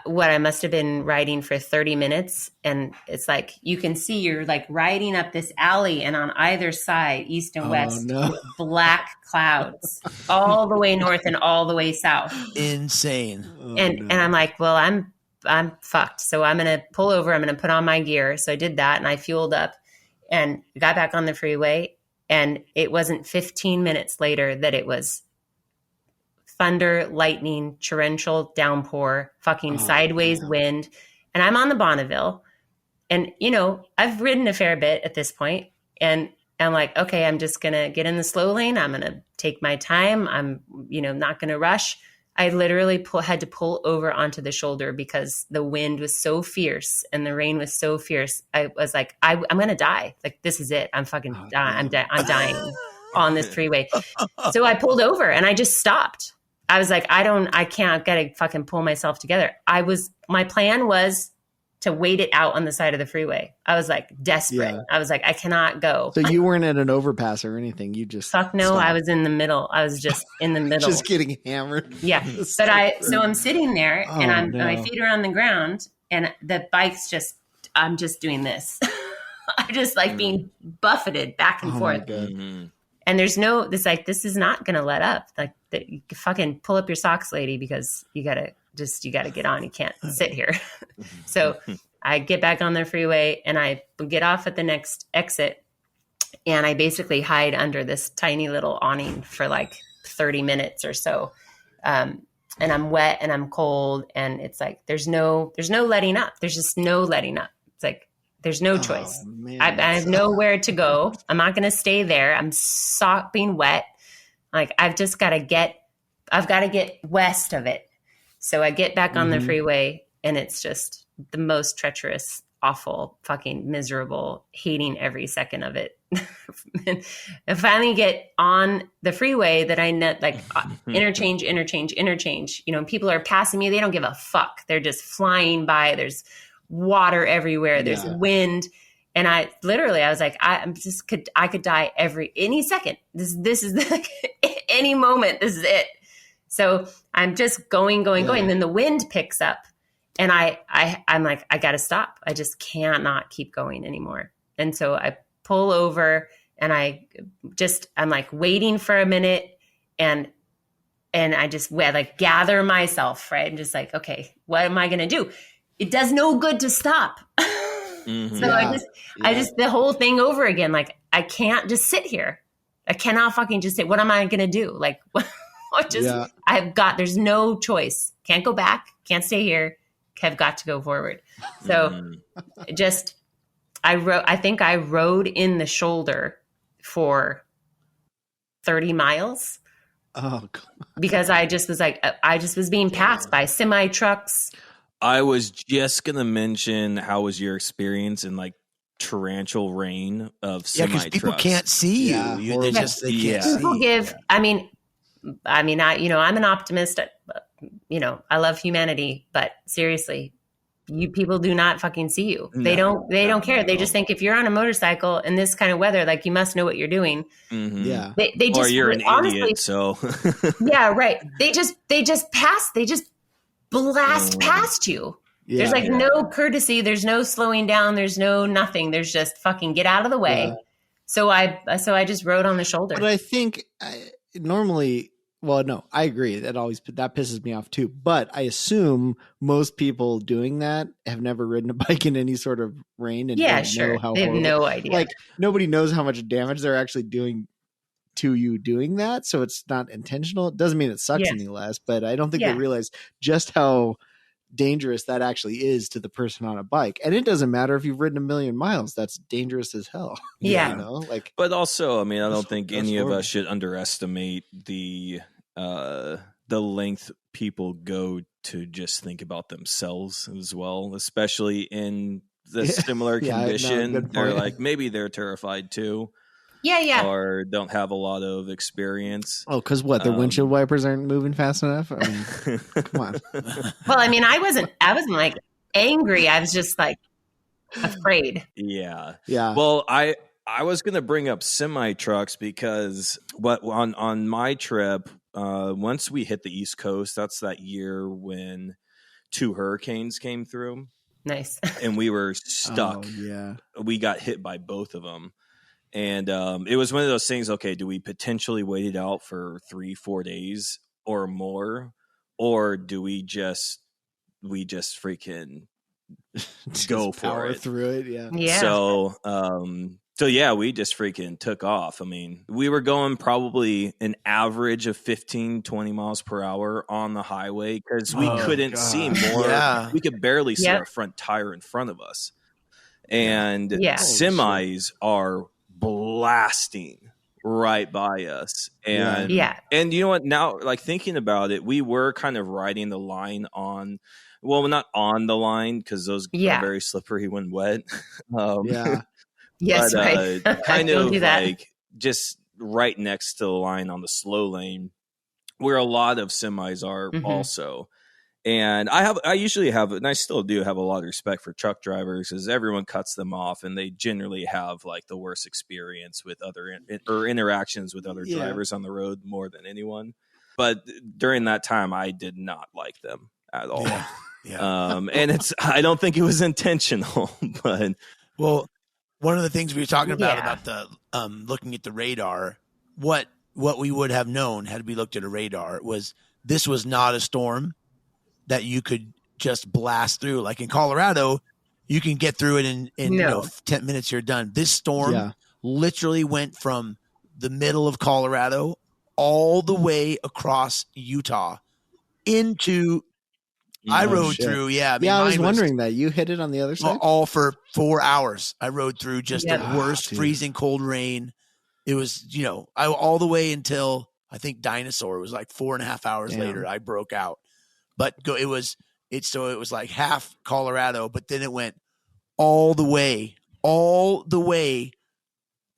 what I must have been riding for 30 minutes. And it's like, you can see you're like riding up this alley, and on either side, east and west, black clouds all the way north and all the way south. Insane. And I'm like, well, I'm fucked. So I'm going to pull over. I'm going to put on my gear. So I did that, and I fueled up and got back on the freeway. And it wasn't 15 minutes later that it was thunder, lightning, torrential downpour, fucking sideways wind. And I'm on the Bonneville. And, you know, I've ridden a fair bit at this point. And I'm like, okay, I'm just going to get in the slow lane. I'm going to take my time. I'm, you know, not going to rush. I literally had to pull over onto the shoulder because the wind was so fierce and the rain was so fierce. I was like, I'm going to die. Like, this is it. I'm fucking dying. I'm dying on this freeway. So I pulled over and I just stopped. I was like, I can't get to fucking pull myself together. My plan was to wait it out on the side of the freeway. I was like desperate. Yeah. I was like, I cannot go. So you weren't at an overpass or anything. You just fuck no. Stopped. I was in the middle. I was just in the middle, just getting hammered. Yeah. So I'm sitting there and my feet are on the ground and the bike's I'm just doing this. I'm just like being buffeted back and forth. And there's this is not going to let up. Like, you fucking pull up your socks, lady, because you got to get on. You can't sit here. So I get back on the freeway and I get off at the next exit, and I basically hide under this tiny little awning for like 30 minutes or so. And I'm wet and I'm cold, and it's like, there's no letting up. There's just no letting up. It's like, there's no choice. Man, I have nowhere to go. I'm not going to stay there. I'm sopping wet. Like, I've got to get west of it. So I get back on the freeway, and it's just the most treacherous, awful, fucking miserable, hating every second of it. And I finally get on the freeway that I net, like interchange. You know, people are passing me. They don't give a fuck. They're just flying by. There's water everywhere. There's wind. And I was like, I could die any second. This is like, any moment. This is it. So I'm just going. And then the wind picks up, and I'm like, I got to stop. I just cannot keep going anymore. And so I pull over, and I'm like waiting for a minute, and I just like gather myself, right? And just like, okay, what am I going to do? It does no good to stop. So I just the whole thing over again. Like, I can't just sit here. I cannot fucking just sit. What am I going to do? Like, there's no choice. Can't go back. Can't stay here. Have got to go forward. So I think I rode in the shoulder for 30 miles. Oh, God. Because I just was being passed by semi trucks. I was just going to mention, how was your experience in like torrential rain of semi trucks? Because people can't see you. They can't see. I mean, I'm an optimist. I love humanity, but seriously, you people do not fucking see you. They don't care. They just think if you're on a motorcycle in this kind of weather, like, you must know what you're doing. Mm-hmm. Yeah. They just, or you're an idiot. So yeah, right. They just blast past you. There's no courtesy. There's no slowing down. There's no nothing. There's just fucking get out of the way. Yeah. So I just rode on the shoulder. But I think normally, well, no, I agree. That pisses me off too. But I assume most people doing that have never ridden a bike in any sort of rain and don't know how they have no idea. Like, nobody knows how much damage they're actually doing to you doing that. So it's not intentional. It doesn't mean it sucks any less, but I don't think they realize just how dangerous that actually is to the person on a bike. And it doesn't matter if you've ridden 1 million miles. That's dangerous as hell. Yeah. You know? But also, I mean, I don't think any of us should underestimate the length people go to just think about themselves as well, especially in the similar condition. No, they're like, maybe they're terrified too. Yeah. Or don't have a lot of experience. Oh, because what? The windshield wipers aren't moving fast enough? I mean, come on. Well, I mean, I wasn't like angry. I was just like afraid. Yeah. Yeah. Well, I was going to bring up semi trucks because on my trip, once we hit the East Coast, that's that year when 2 hurricanes came through, Nice. and we were stuck. Oh, yeah. We got hit by both of them. And it was one of those things, okay, do we potentially wait it out for 3-4 days or more? Or do we just freaking go for power it? through it. Yeah. Yeah. So yeah, we just freaking took off. I mean, we were going probably an average of 15, 20 miles per hour on the highway because we couldn't see more. Yeah. We could barely see Yep. our front tire in front of us. And Yeah. semis are blasting right by us. And Yeah. and you know what? Now, like thinking about it, we were kind of riding the line on, well, not on the line because those Yeah. are very slippery when wet. Yeah. Yes, but, right. kind Don't of do that. like just right next to the line on the slow lane where a lot of semis are Mhm. also. And I usually have, and I still do have a lot of respect for truck drivers because everyone cuts them off and they generally have like the worst experience with other or interactions with other Yeah. drivers on the road more than anyone. But during that time, I did not like them at all. Yeah. Yeah. And I don't think it was intentional, but Well, one of the things we were talking Yeah. about the looking at the radar, what we would have known had we looked at a radar was this was not a storm that you could just blast through. Like in Colorado, you can get through it in No. 10 minutes, you're done. This storm Yeah. literally went from the middle of Colorado all the way across Utah into I Oh, rode shit. through. Yeah. I mean, Yeah, I was mine wondering that. You hit it on the other side? all for 4 hours. I rode through just Yep. the worst dude. freezing cold rain. It was, all the way until I think Dinosaur was like 4.5 hours Damn. later. I broke out, but it was like half Colorado, but then it went all the way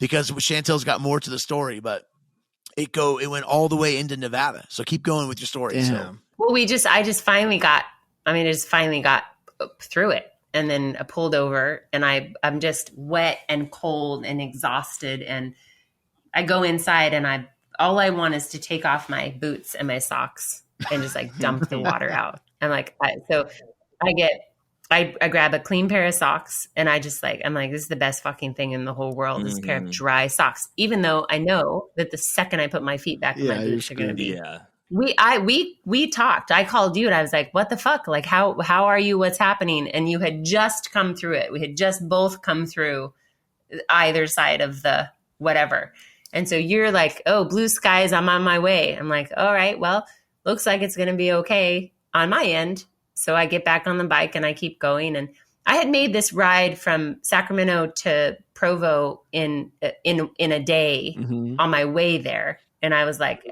because Chantel's got more to the story, but it went all the way into Nevada. So keep going with your story. So. Damn. Well, I just finally got through it. And then I pulled over and I'm just wet and cold and exhausted. And I go inside and all I want is to take off my boots and my socks and just like dump the water out. I'm like, I grab a clean pair of socks and I'm like, this is the best fucking thing in the whole world. This pair of dry socks, even though I know that the second I put my feet back in my boots are going to be. yeah. We talked. I called you and I was like, what the fuck? Like, how are you? What's happening? And you had just come through it. We had just both come through either side of the whatever. And so you're like, oh, blue skies, I'm on my way. I'm like, all right, well, looks like it's going to be okay on my end. So I get back on the bike and I keep going. And I had made this ride from Sacramento to Provo in a day on my way there. And I was like,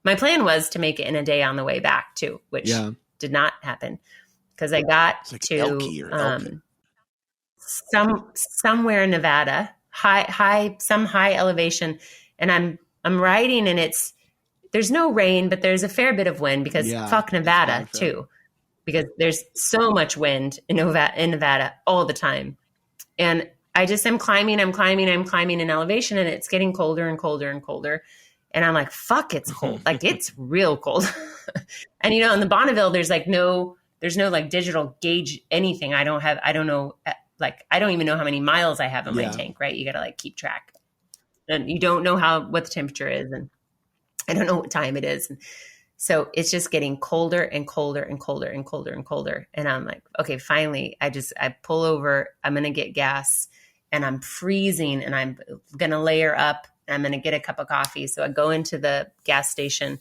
my plan was to make it in a day on the way back too, which did not happen because I got to Elky. somewhere in Nevada, some high elevation, and I'm riding and there's no rain, but there's a fair bit of wind because fuck Nevada too, because there's so much wind in Nevada all the time. And I just am climbing in elevation and it's getting colder and colder and colder. And I'm like, fuck, it's cold. Like it's real cold. And in the Bonneville, there's no like digital gauge anything. I don't know. Like, I don't even know how many miles I have in my tank, right? You got to like keep track and you don't know what the temperature is. And I don't know what time it is. And so it's just getting colder and colder and colder and colder and colder. And I'm like, okay, finally I pull over, I'm going to get gas and I'm freezing and I'm going to layer up. I'm going to get a cup of coffee. So I go into the gas station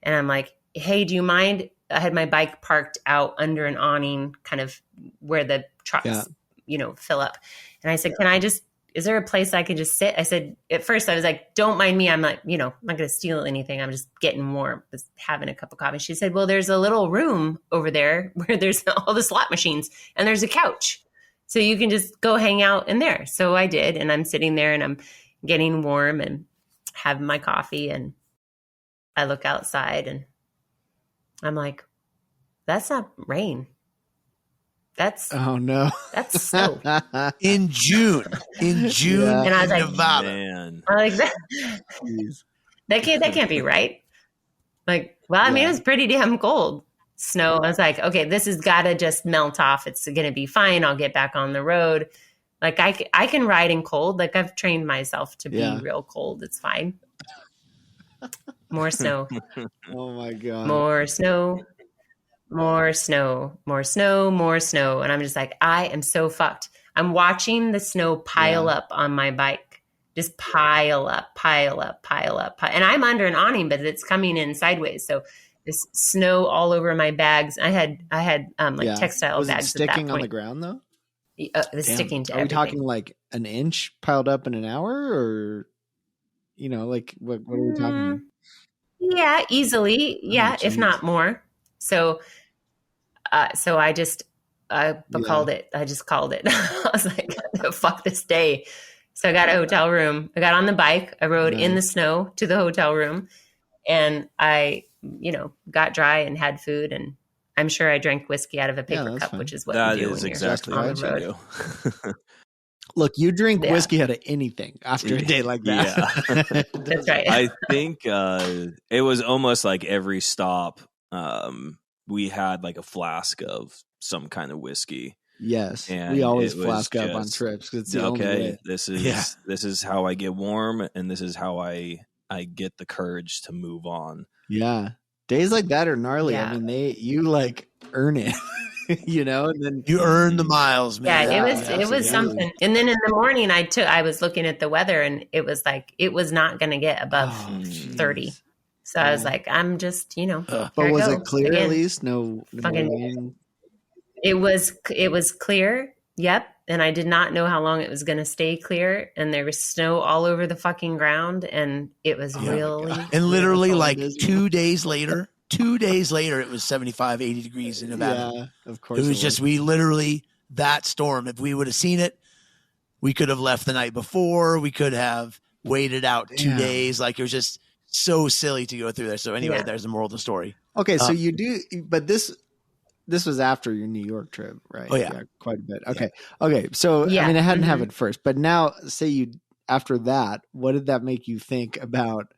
and I'm like, hey, do you mind? I had my bike parked out under an awning, kind of where the trucks, fill up. And I said, is there a place I can just sit? I said, at first I was like, don't mind me. I'm like, I'm not going to steal anything. I'm just getting warm, just having a cup of coffee. She said, well, there's a little room over there where there's all the slot machines and there's a couch. So you can just go hang out in there. So I did. And I'm sitting there and I'm getting warm and having my coffee. And I look outside and I'm like, that's not rain. That's snow. in June, and I was like, Nevada. Man. I'm like that can't be right. Like, well, I mean, it was pretty damn cold. snow. I was like, okay, this has got to just melt off. It's going to be fine. I'll get back on the road. Like I can ride in cold. Like I've trained myself to be real cold. It's fine. More snow. Oh my God. More snow. More snow. More snow. More snow. And I'm just like, I am so fucked. I'm watching the snow pile up on my bike. Just pile up, pile up, pile up. And I'm under an awning, but it's coming in sideways. So this snow all over my bags. I had textile was bags it sticking at that on point. the ground though? It was sticking to Are we everything. talking like an inch piled up in an hour, or like what are we talking? Yeah, easily. Yeah, if geez. not more. So I just called it. I just called it. I was like, fuck this day. So I got a hotel room. I got on the bike. I rode in the snow to the hotel room, and I, got dry and had food, and I'm sure I drank whiskey out of a paper cup, fine. which is what That you do is when exactly you're on what the you road. do. Look, you drink whiskey out of anything after a day like that. Yeah. That's right. I think it was almost like every stop we had like a flask of some kind of whiskey. Yes, And we always it was flask up on just, trips because it's the only way. this is how I get warm, and this is how I get the courage to move on. Yeah, days like that are gnarly. Yeah. I mean, you like earn it, and then You earn the miles, man. Yeah, it absolutely. was something. And then in the morning, I was looking at the weather, and it was like it was not going to get above 30. So I was like, I'm just, But was it clear again. at least? No Fucking- rain? It was clear. Yep. And I did not know how long it was going to stay clear. And there was snow all over the fucking ground. And it was really. And literally that's all like it is. 2 days later, it was 75, 80 degrees in Nevada. Yeah, of course. It was just, we literally, that storm, if we would have seen it, we could have left the night before. We could have waited out 2 days. Like it was just so silly to go through there. So anyway, there's the moral of the story. Okay, so you do, but this was after your New York trip, right? Oh, yeah. Quite a bit. Okay. Okay. So, Yeah. I mean, it hadn't happened first, but now say you, after that, what did that make you think about,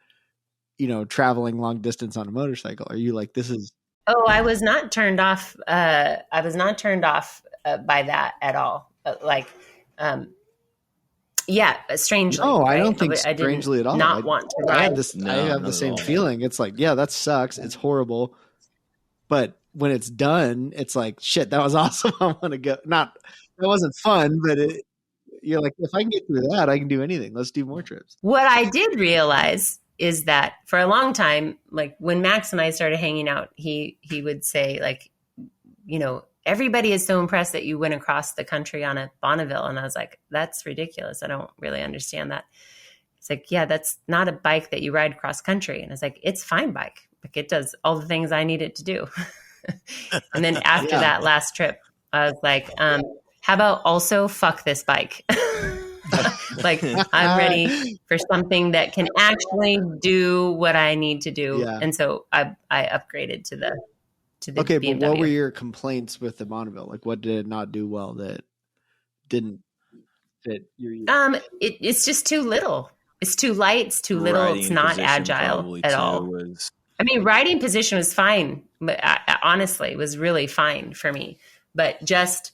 traveling long distance on a motorcycle? Are you like, this is. Oh, I was not turned off. By that at all. Strangely. No, I right? don't think I didn't strangely at all. Not want to I ride. had this. No, I have not the at same all. feeling. It's like, yeah, that sucks. It's horrible. But when it's done, it's like, shit, that was awesome. I want to go. That wasn't fun, but you're like, if I can get through that, I can do anything. Let's do more trips. What I did realize is that for a long time, like when Max and I started hanging out, he would say like, everybody is so impressed that you went across the country on a Bonneville. And I was like, that's ridiculous. I don't really understand that. It's like, yeah, that's not a bike that you ride cross country. And I was like, it's a fine bike. Like it does all the things I need it to do. And then after that last trip, I was like, how about also fuck this bike? Like I'm ready for something that can actually do what I need to do. Yeah. And so I upgraded to the Okay, BMW. but what were your complaints with the Bonneville? Like, what did it not do well that didn't fit your? It's just too little. It's too light. It's too little. Riding It's not position agile probably, at too, all. was- I mean, riding position was fine, but honestly, it was really fine for me. But just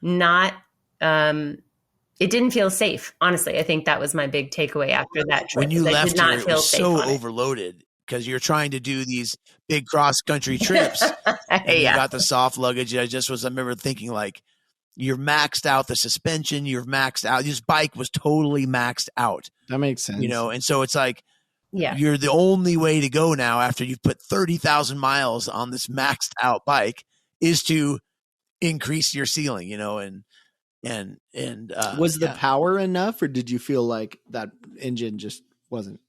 not. It didn't feel safe. Honestly, I think that was my big takeaway after that trip. When you I left did not here, it feel was safe so on it. overloaded because you're trying to do these big cross country trips. And you Yeah. got the soft luggage. I remember thinking like, you're maxed out the suspension. You're maxed out. This bike was totally maxed out, That makes sense. and so it's like, Yeah. you're the only way to go now after you've put 30,000 miles on this maxed out bike is to increase your ceiling, and was the power enough, or did you feel like that engine just wasn't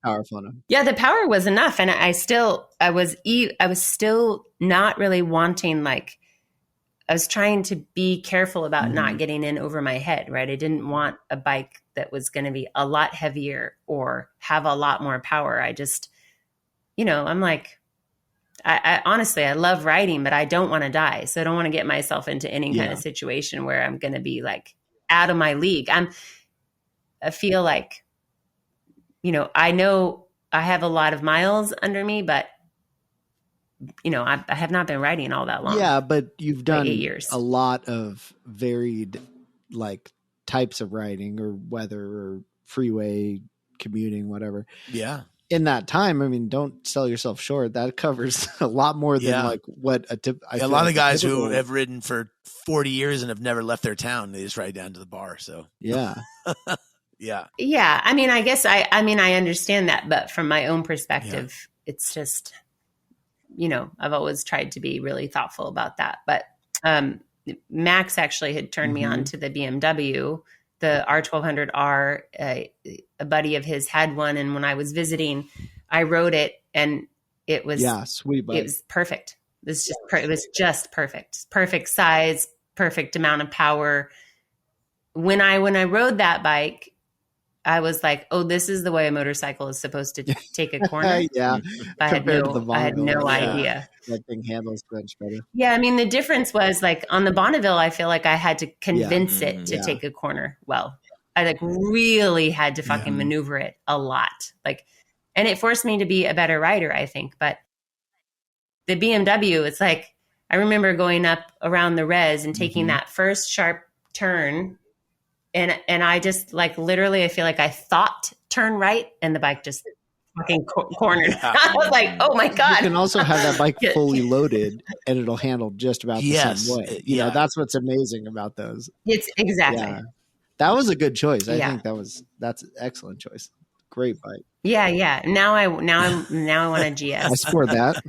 powerful enough? Yeah, the power was enough, and I was still not really wanting, like, I was trying to be careful about not getting in over my head, right? I didn't want a bike that was going to be a lot heavier or have a lot more power. I just, I'm like, I honestly, I love riding, but I don't want to die. So I don't want to get myself into any kind of situation where I'm going to be like out of my league. I feel like, I know I have a lot of miles under me, but I have not been riding all that long. Yeah, but you've done 8 years. a lot of varied like types of riding or weather or freeway commuting, whatever. Yeah. In that time, I mean, don't sell yourself short. That covers a lot more than like what a lot of guys who have ridden for 40 years and have never left their town, they just ride down to the bar. So yeah. Yeah. Yeah. I mean, I guess I understand that, but from my own perspective, it's just, I've always tried to be really thoughtful about that. But Max actually had turned me on to the BMW, the R1200R. A buddy of his had one, and when I was visiting, I rode it, and it was sweet bike. It was perfect. It was just perfect. Perfect size, perfect amount of power. When I rode that bike, I was like, "Oh, this is the way a motorcycle is supposed to take a corner." Yeah, I had no Yeah. idea. That thing handles much better. Yeah, I mean, the difference was like on the Bonneville, I feel like I had to convince it to Yeah. take a corner well. I like really had to fucking maneuver it a lot. Like, and it forced me to be a better rider, I think. But the BMW, it's like, I remember going up around the res and taking that first sharp turn. And I just like, literally, I feel like I thought turn right and the bike just fucking cornered. I was like, oh my God. You can also have that bike fully loaded and it'll handle just about the same way. You know, that's what's amazing about those. It's exactly. Yeah. That was a good choice. I think that's an excellent choice. Great bike. Yeah, yeah. Now I want a GS. I support that.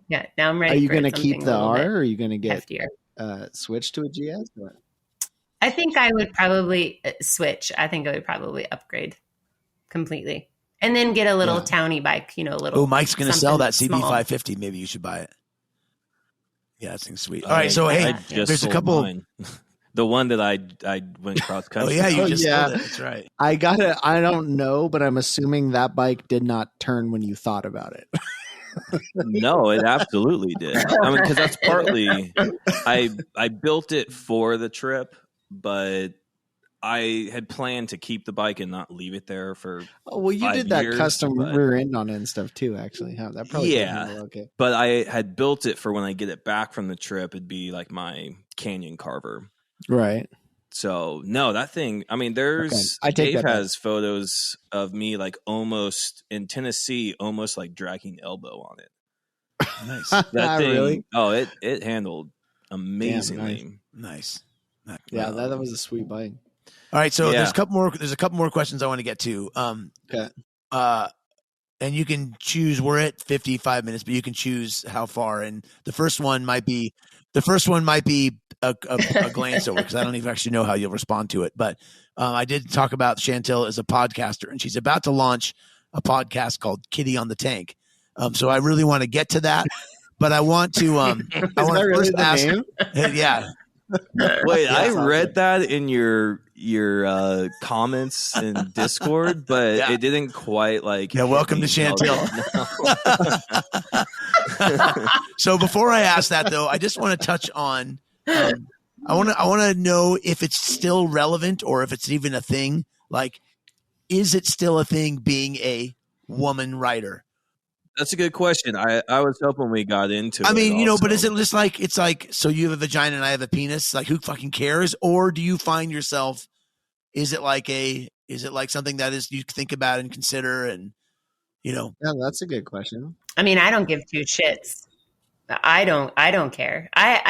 Yeah. Now I'm ready. Are you going to keep the R, or are you going to get heftier? Switch to a GS? Or? I think I would probably switch. I think I would probably upgrade completely, and then get a little towny bike. A little. Oh, Mike's going to sell that CB small. 550. Maybe you should buy it. Yeah, that thing's sweet. All right, so hey, there's a couple. The one that I went cross country. Oh yeah, you just sold it. That's right. I don't know, but I'm assuming that bike did not turn when you thought about it. No, it absolutely did. I mean, because that's partly I built it for the trip, but I had planned to keep the bike and not leave it there for. Oh, well, you did that years, custom rear end on it and stuff too. Actually, that probably okay. But I had built it for when I get it back from the trip. It'd be like my Canyon Carver, right? So no, that thing. I mean, Dave has photos of me like almost in Tennessee, almost like dragging elbow on it. Nice. That thing. Really? Oh, it handled amazingly. Nice. Yeah, that was a sweet bike. All right, so there's a couple more questions I want to get to. Okay. And you can choose. We're at 55 minutes, but you can choose how far. And the first one might be a glance over because I don't even actually know how you'll respond to it. But I did talk about Chantel as a podcaster, and she's about to launch a podcast called Kitty on the Tank. So I really want to get to that, but I want to. I want to first ask. Yeah. Wait, I read that in your comments in Discord, but it didn't quite like. Yeah, welcome to Chantil. So before I ask that though, I just want to touch on. I want to know if it's still relevant or if it's even a thing. Like, is it still a thing being a woman writer? That's a good question. I was hoping we got into it. I mean, also. but is it just like, it's like, so you have a vagina and I have a penis? Like, who fucking cares? Or do you find yourself, is it like something that is, you think about and consider and, Yeah, that's a good question. I mean, I don't give two shits. I don't care. I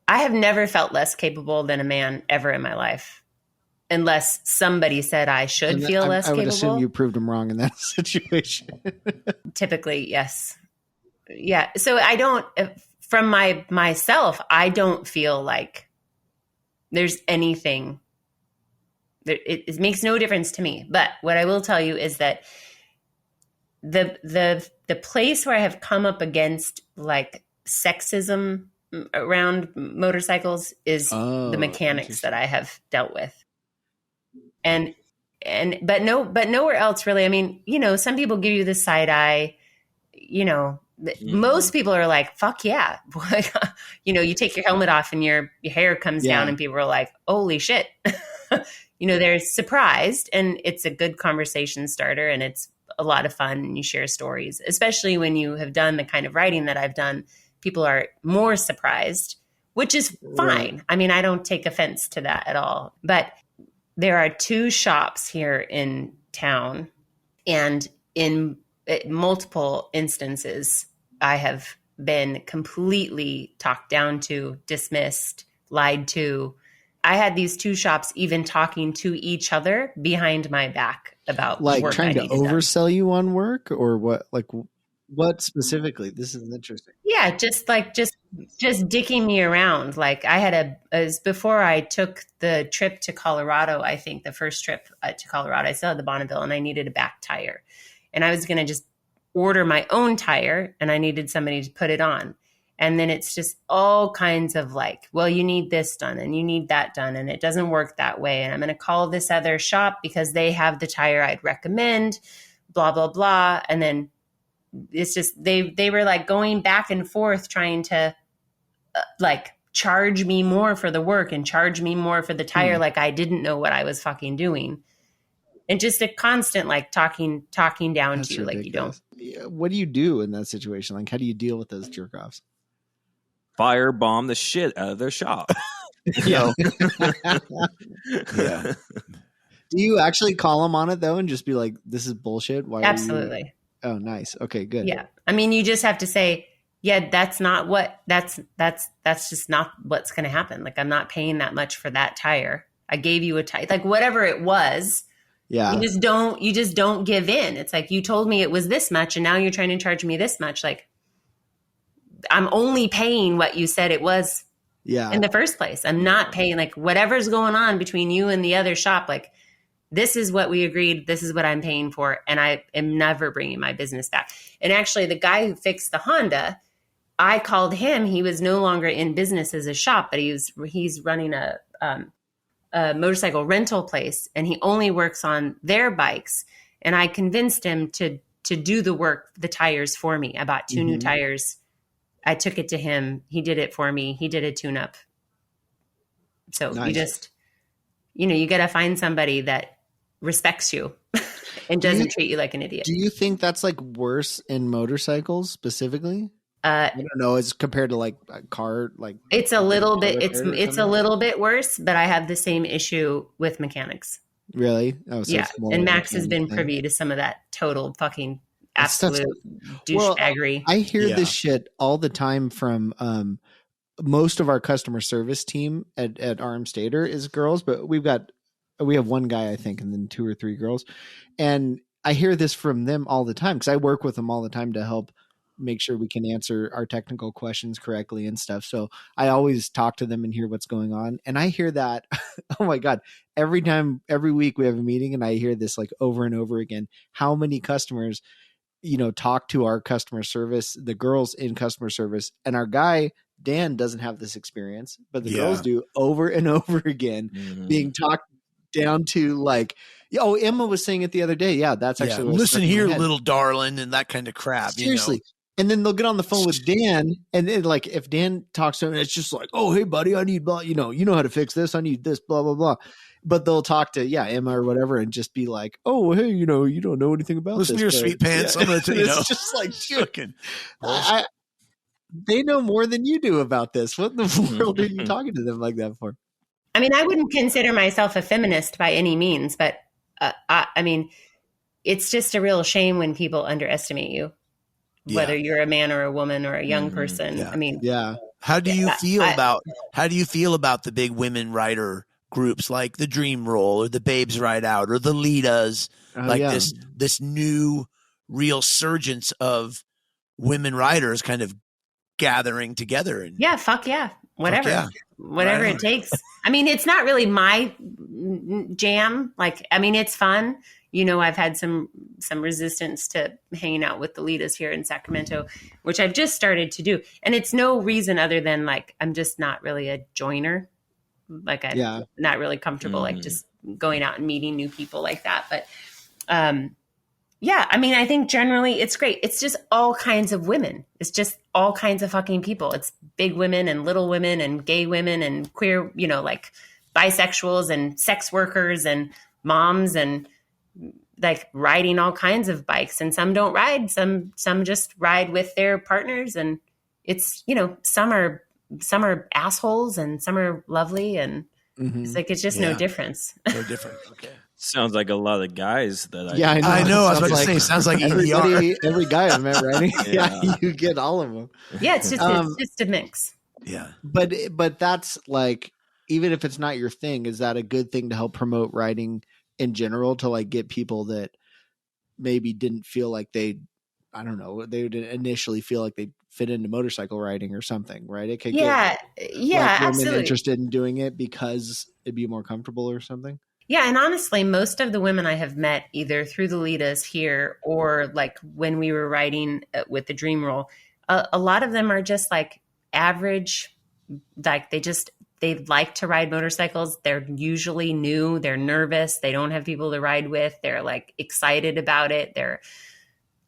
have never felt less capable than a man ever in my life. Unless somebody said I should feel less capable. I would assume you proved them wrong in that situation. Typically, yes. Yeah. So I don't, from myself, I don't feel like there's anything. It makes no difference to me. But what I will tell you is that the place where I have come up against like sexism around motorcycles is the mechanics that I have dealt with. But nowhere else really. I mean, some people give you the side eye, most people are like, fuck yeah. You take your helmet off and your hair comes down and people are like, holy shit. They're surprised, and it's a good conversation starter and it's a lot of fun and you share stories, especially when you have done the kind of writing that I've done. People are more surprised, which is fine. Right. I mean, I don't take offense to that at all. But there are 2 shops here in town, and in multiple instances, I have been completely talked down to, dismissed, lied to. I had these 2 shops even talking to each other behind my back about Like work trying I to needed done. oversell you on work, or what? Like what specifically? This is interesting. Yeah, just dicking me around. Like I had as before I took the trip to Colorado, I think the first trip to Colorado, I still had the Bonneville and I needed a back tire. And I was going to just order my own tire and I needed somebody to put it on. And then it's just all kinds of like, well, you need this done and you need that done. And it doesn't work that way. And I'm going to call this other shop because they have the tire I'd recommend, blah, blah, blah. And then it's just, they were like going back and forth trying to like charge me more for the work and charge me more for the tire. Like I didn't know what I was fucking doing. And just a constant like talking down That's to you. Like you don't. ridiculous. Yeah, what do you do in that situation? Like, how do you deal with those jerk offs? Firebomb the shit out of their shop. Yeah. Yeah. Do you actually call them on it though, and just be like, "This is bullshit"? Why? Absolutely. Oh, nice. Okay, good. Yeah. I mean, you just have to say, yeah, that's just not what's going to happen. Like, I'm not paying that much for that tire. I gave you a tire, like whatever it was. Yeah. You just don't give in. It's like, you told me it was this much and now you're trying to charge me this much. Like I'm only paying what you said it was Yeah. in the first place. I'm not paying like whatever's going on between you and the other shop. Like this is what we agreed. This is what I'm paying for. And I am never bringing my business back. And actually the guy who fixed the Honda, I called him. He was no longer in business as a shop, but he's running a motorcycle rental place and he only works on their bikes. And I convinced him to do the work, the tires for me. I bought 2 new tires. I took it to him. He did it for me. He did a tune up. So Nice. you just, you got to find somebody that respects you and doesn't treat you like an idiot. Do you think that's like worse in motorcycles specifically? I don't know. It's compared to like a car, like It's a little bit, repair or it's a something? little bit worse, but I have the same issue with mechanics. Really? Oh, so Yeah. it's more And of a Max has been mechanic thing. privy to some of that total fucking That stuff's- absolute Well, douchebaggery. I hear Yeah. this shit all the time from most of our customer service team at RM Stater is girls, but we have one guy, I think, and then 2 or 3 girls. And I hear this from them all the time because I work with them all the time to help make sure we can answer our technical questions correctly and stuff. So I always talk to them and hear what's going on. And I hear that, oh my God, every week we have a meeting and I hear this like over and over again, how many customers, talk to our customer service, the girls in customer service, and our guy, Dan, doesn't have this experience, but the girls do over and over again, being talked down to like, oh, Emma was saying it the other day. Yeah, that's actually what was listen stuck in my here, head. little darling, and that kind of crap. Seriously. And then they'll get on the phone with Dan, and then like if Dan talks to him, it's just like, oh, hey, buddy, I need blah, you know how to fix this, I need this, blah, blah, blah. But they'll talk to Emma or whatever, and just be like, oh, hey, you don't know anything about Listen this. to your but- sweet pants. I'm gonna tell you. It's just like, dude, Fucking they know more than you do about this. What in the world are you talking to them like that for? I mean, I wouldn't consider myself a feminist by any means, but I mean, it's just a real shame when people underestimate you, whether you're a man or a woman or a young person. Yeah. I mean, Yeah. How do you feel I- about the big women writer groups like the Dream Roll or the Babes Ride Out or the Litas, this new real surgence of women writers kind of gathering together and yeah, fuck yeah, whatever, yeah. whatever Right it on. takes. I mean, it's not really my jam. Like, I mean, it's fun. I've had some resistance to hanging out with the Litas here in Sacramento, which I've just started to do. And it's no reason other than like, I'm just not really a joiner. Like I'm not really comfortable, like just going out and meeting new people like that. But, I mean, I think generally it's great. It's just all kinds of women. It's just all kinds of fucking people. It's big women and little women and gay women and queer, like bisexuals and sex workers and moms and like riding all kinds of bikes, and some don't ride, some just ride with their partners, and it's, you know, some are assholes and some are lovely, and it's like it's just no difference. No different. Okay. Sounds like a lot of guys that Yeah, I know. I know. I was Sounds about to say, sounds like EDR. every guy I've met riding. Yeah. Yeah, you get all of them. Yeah, it's just a mix. Yeah. But that's like, even if it's not your thing, is that a good thing to help promote riding in general, to like get people that maybe didn't feel like they would initially feel like they fit into motorcycle riding or something, right? It could get women absolutely interested in doing it because it'd be more comfortable or something. Yeah, and honestly, most of the women I have met either through the Litas here or like when we were riding with the Dream Roll, a lot of them are just like average, like they like to ride motorcycles. They're usually new, they're nervous, they don't have people to ride with, they're like excited about it. They're,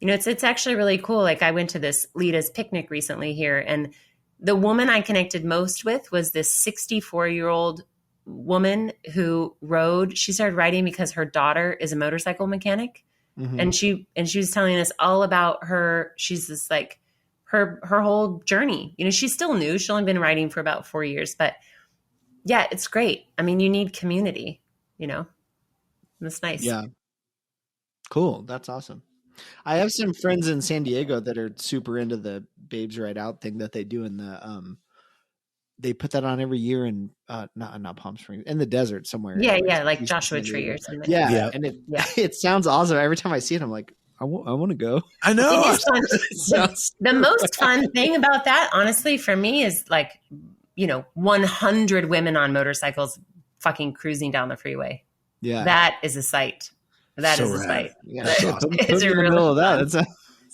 you know, it's actually really cool. Like I went to this Litas picnic recently here, and the woman I connected most with was this 64-year-old woman who rode. She started riding because her daughter is a motorcycle mechanic. Mm-hmm. And she was telling us all about her. She's just like her whole journey. You know, she's still new. She's only been riding for about 4 years, but yeah, it's great. I mean, you need community, you know, that's nice. Yeah. Cool. That's awesome. I have some friends in San Diego that are super into the Babes Ride Out thing that they do in the, they put that on every year in not Palm Springs, in the desert somewhere. Yeah, like Joshua Tree or something. Yeah. And it sounds awesome. Every time I see it, I'm like, I want to go. I know. It is fun. The most fun thing about that, honestly, for me is like, you know, 100 women on motorcycles fucking cruising down the freeway. Yeah. That is a sight. That So is a rad. sight. Yeah. That Put is in the really middle of that. fun.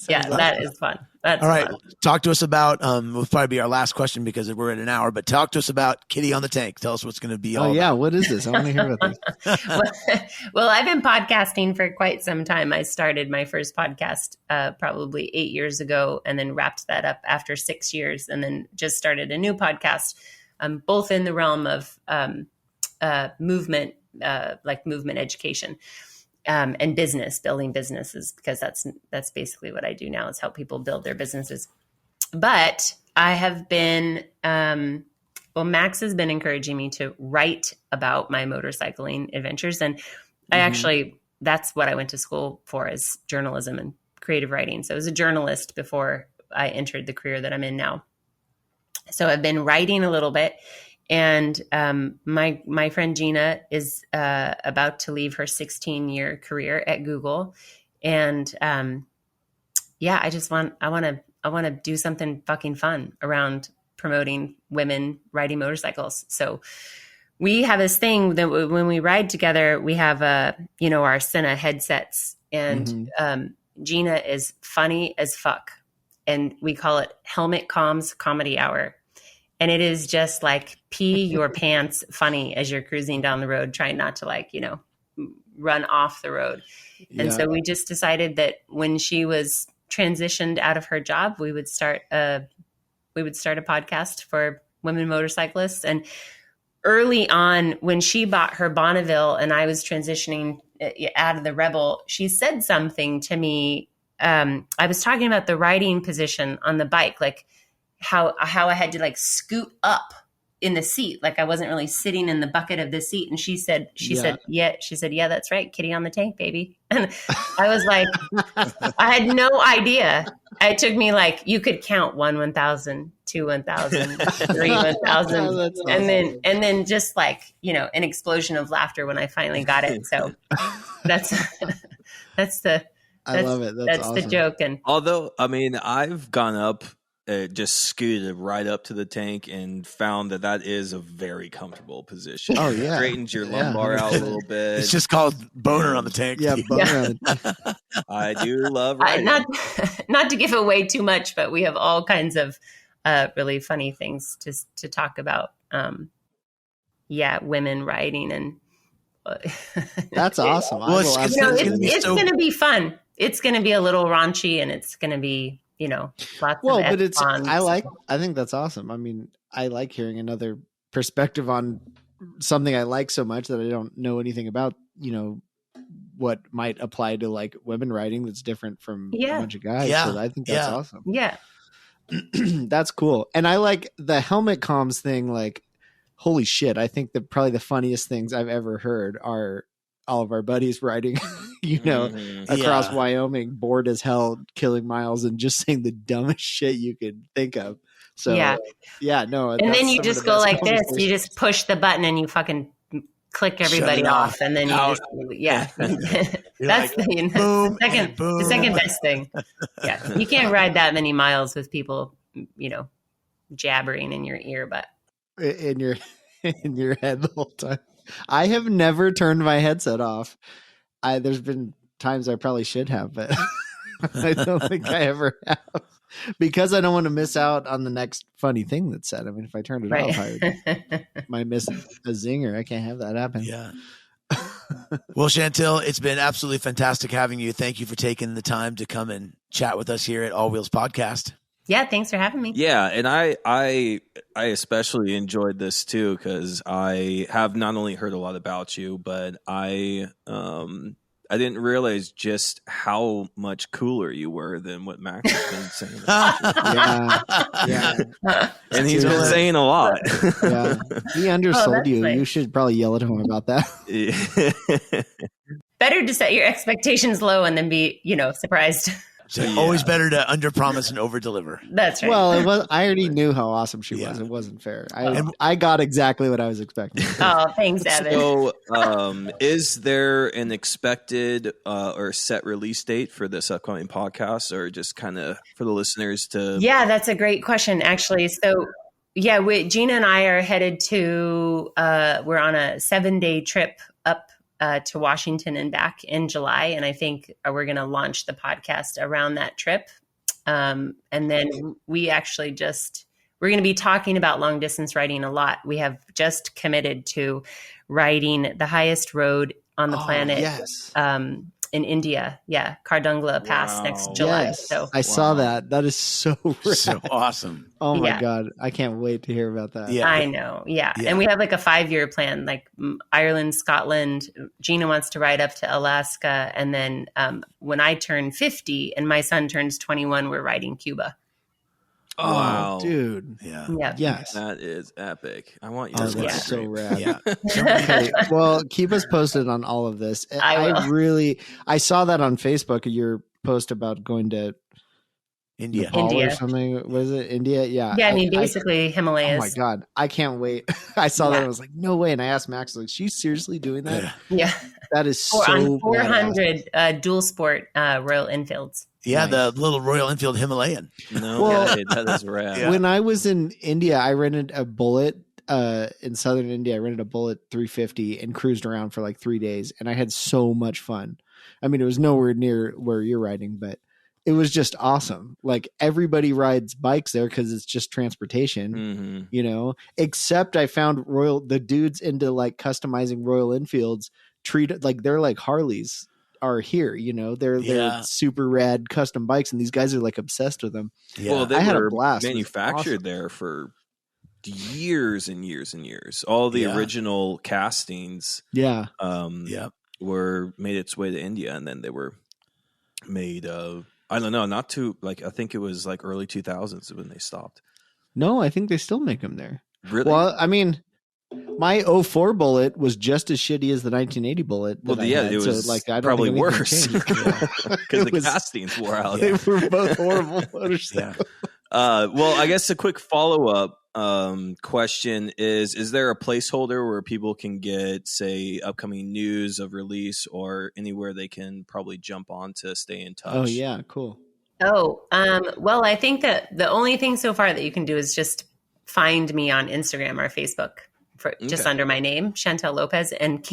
That is fun. That's All right. fun. Talk to us about, will probably be our last question because we're at an hour, but talk to us about Kitty on the Tank. Tell us what's going to be all Oh yeah. about. What is this? I want to hear about this. Well, I've been podcasting for quite some time. I started my first podcast probably 8 years ago, and then wrapped that up after 6 years, and then just started a new podcast, both in the realm of movement, like movement education, and building businesses, because that's basically what I do now, is help people build their businesses. But I have been, Max has been encouraging me to write about my motorcycling adventures. And I actually, that's what I went to school for, is journalism and creative writing. So I was a journalist before I entered the career that I'm in now. So I've been writing a little bit. And my friend Gina is about to leave her 16-year career at Google, and I want to do something fucking fun around promoting women riding motorcycles. So we have this thing that when we ride together, we have our Sena headsets, and Gina is funny as fuck, and we call it Helmet Comms Comedy Hour. And it is just like pee your pants funny as you're cruising down the road, trying not to run off the road. And so we just decided that when she was transitioned out of her job, we would start a podcast for women motorcyclists. And early on, when she bought her Bonneville and I was transitioning out of the Rebel, she said something to me. I was talking about the riding position on the bike, like how I had to scoot up in the seat. Like I wasn't really sitting in the bucket of the seat. And she said, yeah, that's right. Kitty on the tank, baby. And I was like, I had no idea. It took me you could count 1, 1,000, 2, 1,000, 3, 1,000. Awesome. And then just an explosion of laughter when I finally got it. So that's I love it. That's the awesome. joke. And Although, I mean, I've gone up, just scooted right up to the tank and found that is a very comfortable position. Oh, yeah. Straightens your lumbar out a little bit. It's just called boner on the tank. Yeah, boner. I do love riding. Not to give away too much, but we have all kinds of really funny things to talk about. Women riding, and That's awesome. Well, it's going to be fun. It's going to be a little raunchy, and it's going to be lots of but it's F-bombs. I think that's awesome. I mean, I like hearing another perspective on something I like so much that I don't know anything about, what might apply to like women writing that's different from Yeah. a bunch of guys. Yeah. So I think that's Yeah. awesome. Yeah. That's cool. And I like the helmet comms thing. Like, holy shit. I think that probably the funniest things I've ever heard are all of our buddies riding, across Yeah. Wyoming, bored as hell, killing miles and just saying the dumbest shit you could think of. So Yeah. no. And then you just go like this. You just push the button and you fucking click everybody it off. off. And then you Out. that's like, the second boom. the second best thing. Yeah. You can't ride that many miles with people, jabbering in your ear, but in your head the whole time. I have never turned my headset off. There's been times I probably should have, but I don't think I ever have, because I don't want to miss out on the next funny thing that's said. I mean, if I turned it off, I might miss a zinger. I can't have that happen. Yeah. Well, Chantil, it's been absolutely fantastic having you. Thank you for taking the time to come and chat with us here at All Wheels Podcast. Yeah, thanks for having me. Yeah, and I especially enjoyed this too, because I have not only heard a lot about you, but I didn't realize just how much cooler you were than what Max has been saying. Yeah. And he's been saying a lot. Yeah. He undersold you. nice. You should probably yell at him about that. Better to set your expectations low and then be, surprised. So always better to underpromise and overdeliver. That's right. Well, I already knew how awesome she was. It wasn't fair. I got exactly what I was expecting. Oh, thanks, Evan. So, is there an expected or set release date for this upcoming podcast, or just kind of for the listeners to? Yeah, that's a great question, actually. So, yeah, Gina and I are headed to, we're on a 7-day trip up to Washington and back in July. And I think we're going to launch the podcast around that trip. And then we actually we're going to be talking about long distance riding a lot. We have just committed to riding the highest road on the planet. Yes. In India. Yeah. Kardungla Pass next July. Yes. So I saw that. That is so rad. So awesome. Oh my Yeah. God. I can't wait to hear about that. Yeah. I know. Yeah. Yeah. And we have like a 5-year plan, like Ireland, Scotland. Gina wants to ride up to Alaska. And then when I turn 50 and my son turns 21, we're riding Cuba. Oh, Wow. dude. Yeah. Yeah. Yes. That is epic. I want you Oh, to that's Yeah. so rad. Yeah. Okay. Well, keep us posted on all of this. I will. I saw that on Facebook, your post about going to India. Nepal India. or something. Was it India? Yeah. Yeah. I mean, basically Himalayas. Oh my God. I can't wait. I saw that. Yeah. I was like, no way. And I asked Max, like, she's seriously doing that? Yeah. Yeah. That is so On badass. 400 dual sport Royal Enfields. Yeah, Nice. the little Royal Enfield Himalayan. No, Well- that is rad. Yeah. When I was in India, I rented a Bullet in southern India. I rented a Bullet 350 and cruised around for like 3 days, and I had so much fun. I mean, it was nowhere near where you're riding, but it was just awesome. Like, everybody rides bikes there because it's just transportation, Mm-hmm. Except I found the dudes into like customizing Royal Enfields treat like they're like Harleys are here, they're Yeah. super rad custom bikes, and these guys are like obsessed with them. Yeah. Well, they I had a were blast. It was manufactured awesome. there for years and years and years. All the Yeah. original castings Yeah. yeah. were made its way to India, and then they were made I don't know, not too like I think it was like early 2000s when they stopped. No, I think they still make them there. Really? Well, I mean, my 04 Bullet was just as shitty as the 1980 Bullet. Well, that I yeah, had, it so, was like, I don't probably think anything worse changed. because It the was- castings wore out. They were both horrible motorcycles. Yeah. Well, I guess a quick follow up question is there a placeholder where people can get, say, upcoming news of release, or anywhere they can probably jump on to stay in touch? Oh yeah, cool. Oh, well, I think that the only thing so far that you can do is just find me on Instagram or Facebook just Okay. under my name, Chantel Lopez, and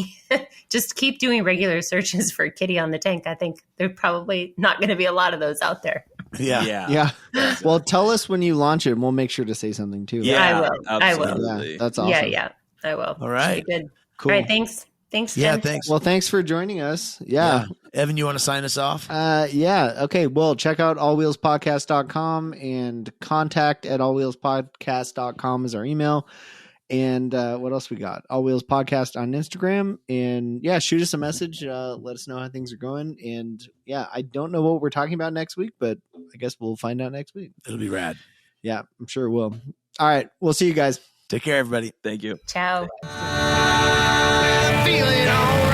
just keep doing regular searches for Kitty on the Tank. I think there's probably not going to be a lot of those out there. Yeah. Yeah. Well, tell us when you launch it, and we'll make sure to say something too. Yeah, I will. I will. absolutely. Yeah, that's awesome. Yeah, I will. All right. Should be good. Cool. All right, thanks. Thanks, Yeah. Jen. Thanks. Well, thanks for joining us. Yeah. Evan, you want to sign us off? Yeah. Okay. Well, check out allwheelspodcast.com and contact@allwheelspodcast.com is our email. And what else we got? All Wheels Podcast on Instagram. And yeah, shoot us a message. Let us know how things are going. And yeah, I don't know what we're talking about next week, but I guess we'll find out next week. It'll be rad. Yeah, I'm sure it will. All right. We'll see you guys. Take care, everybody. Thank you. Ciao. Feeling alright.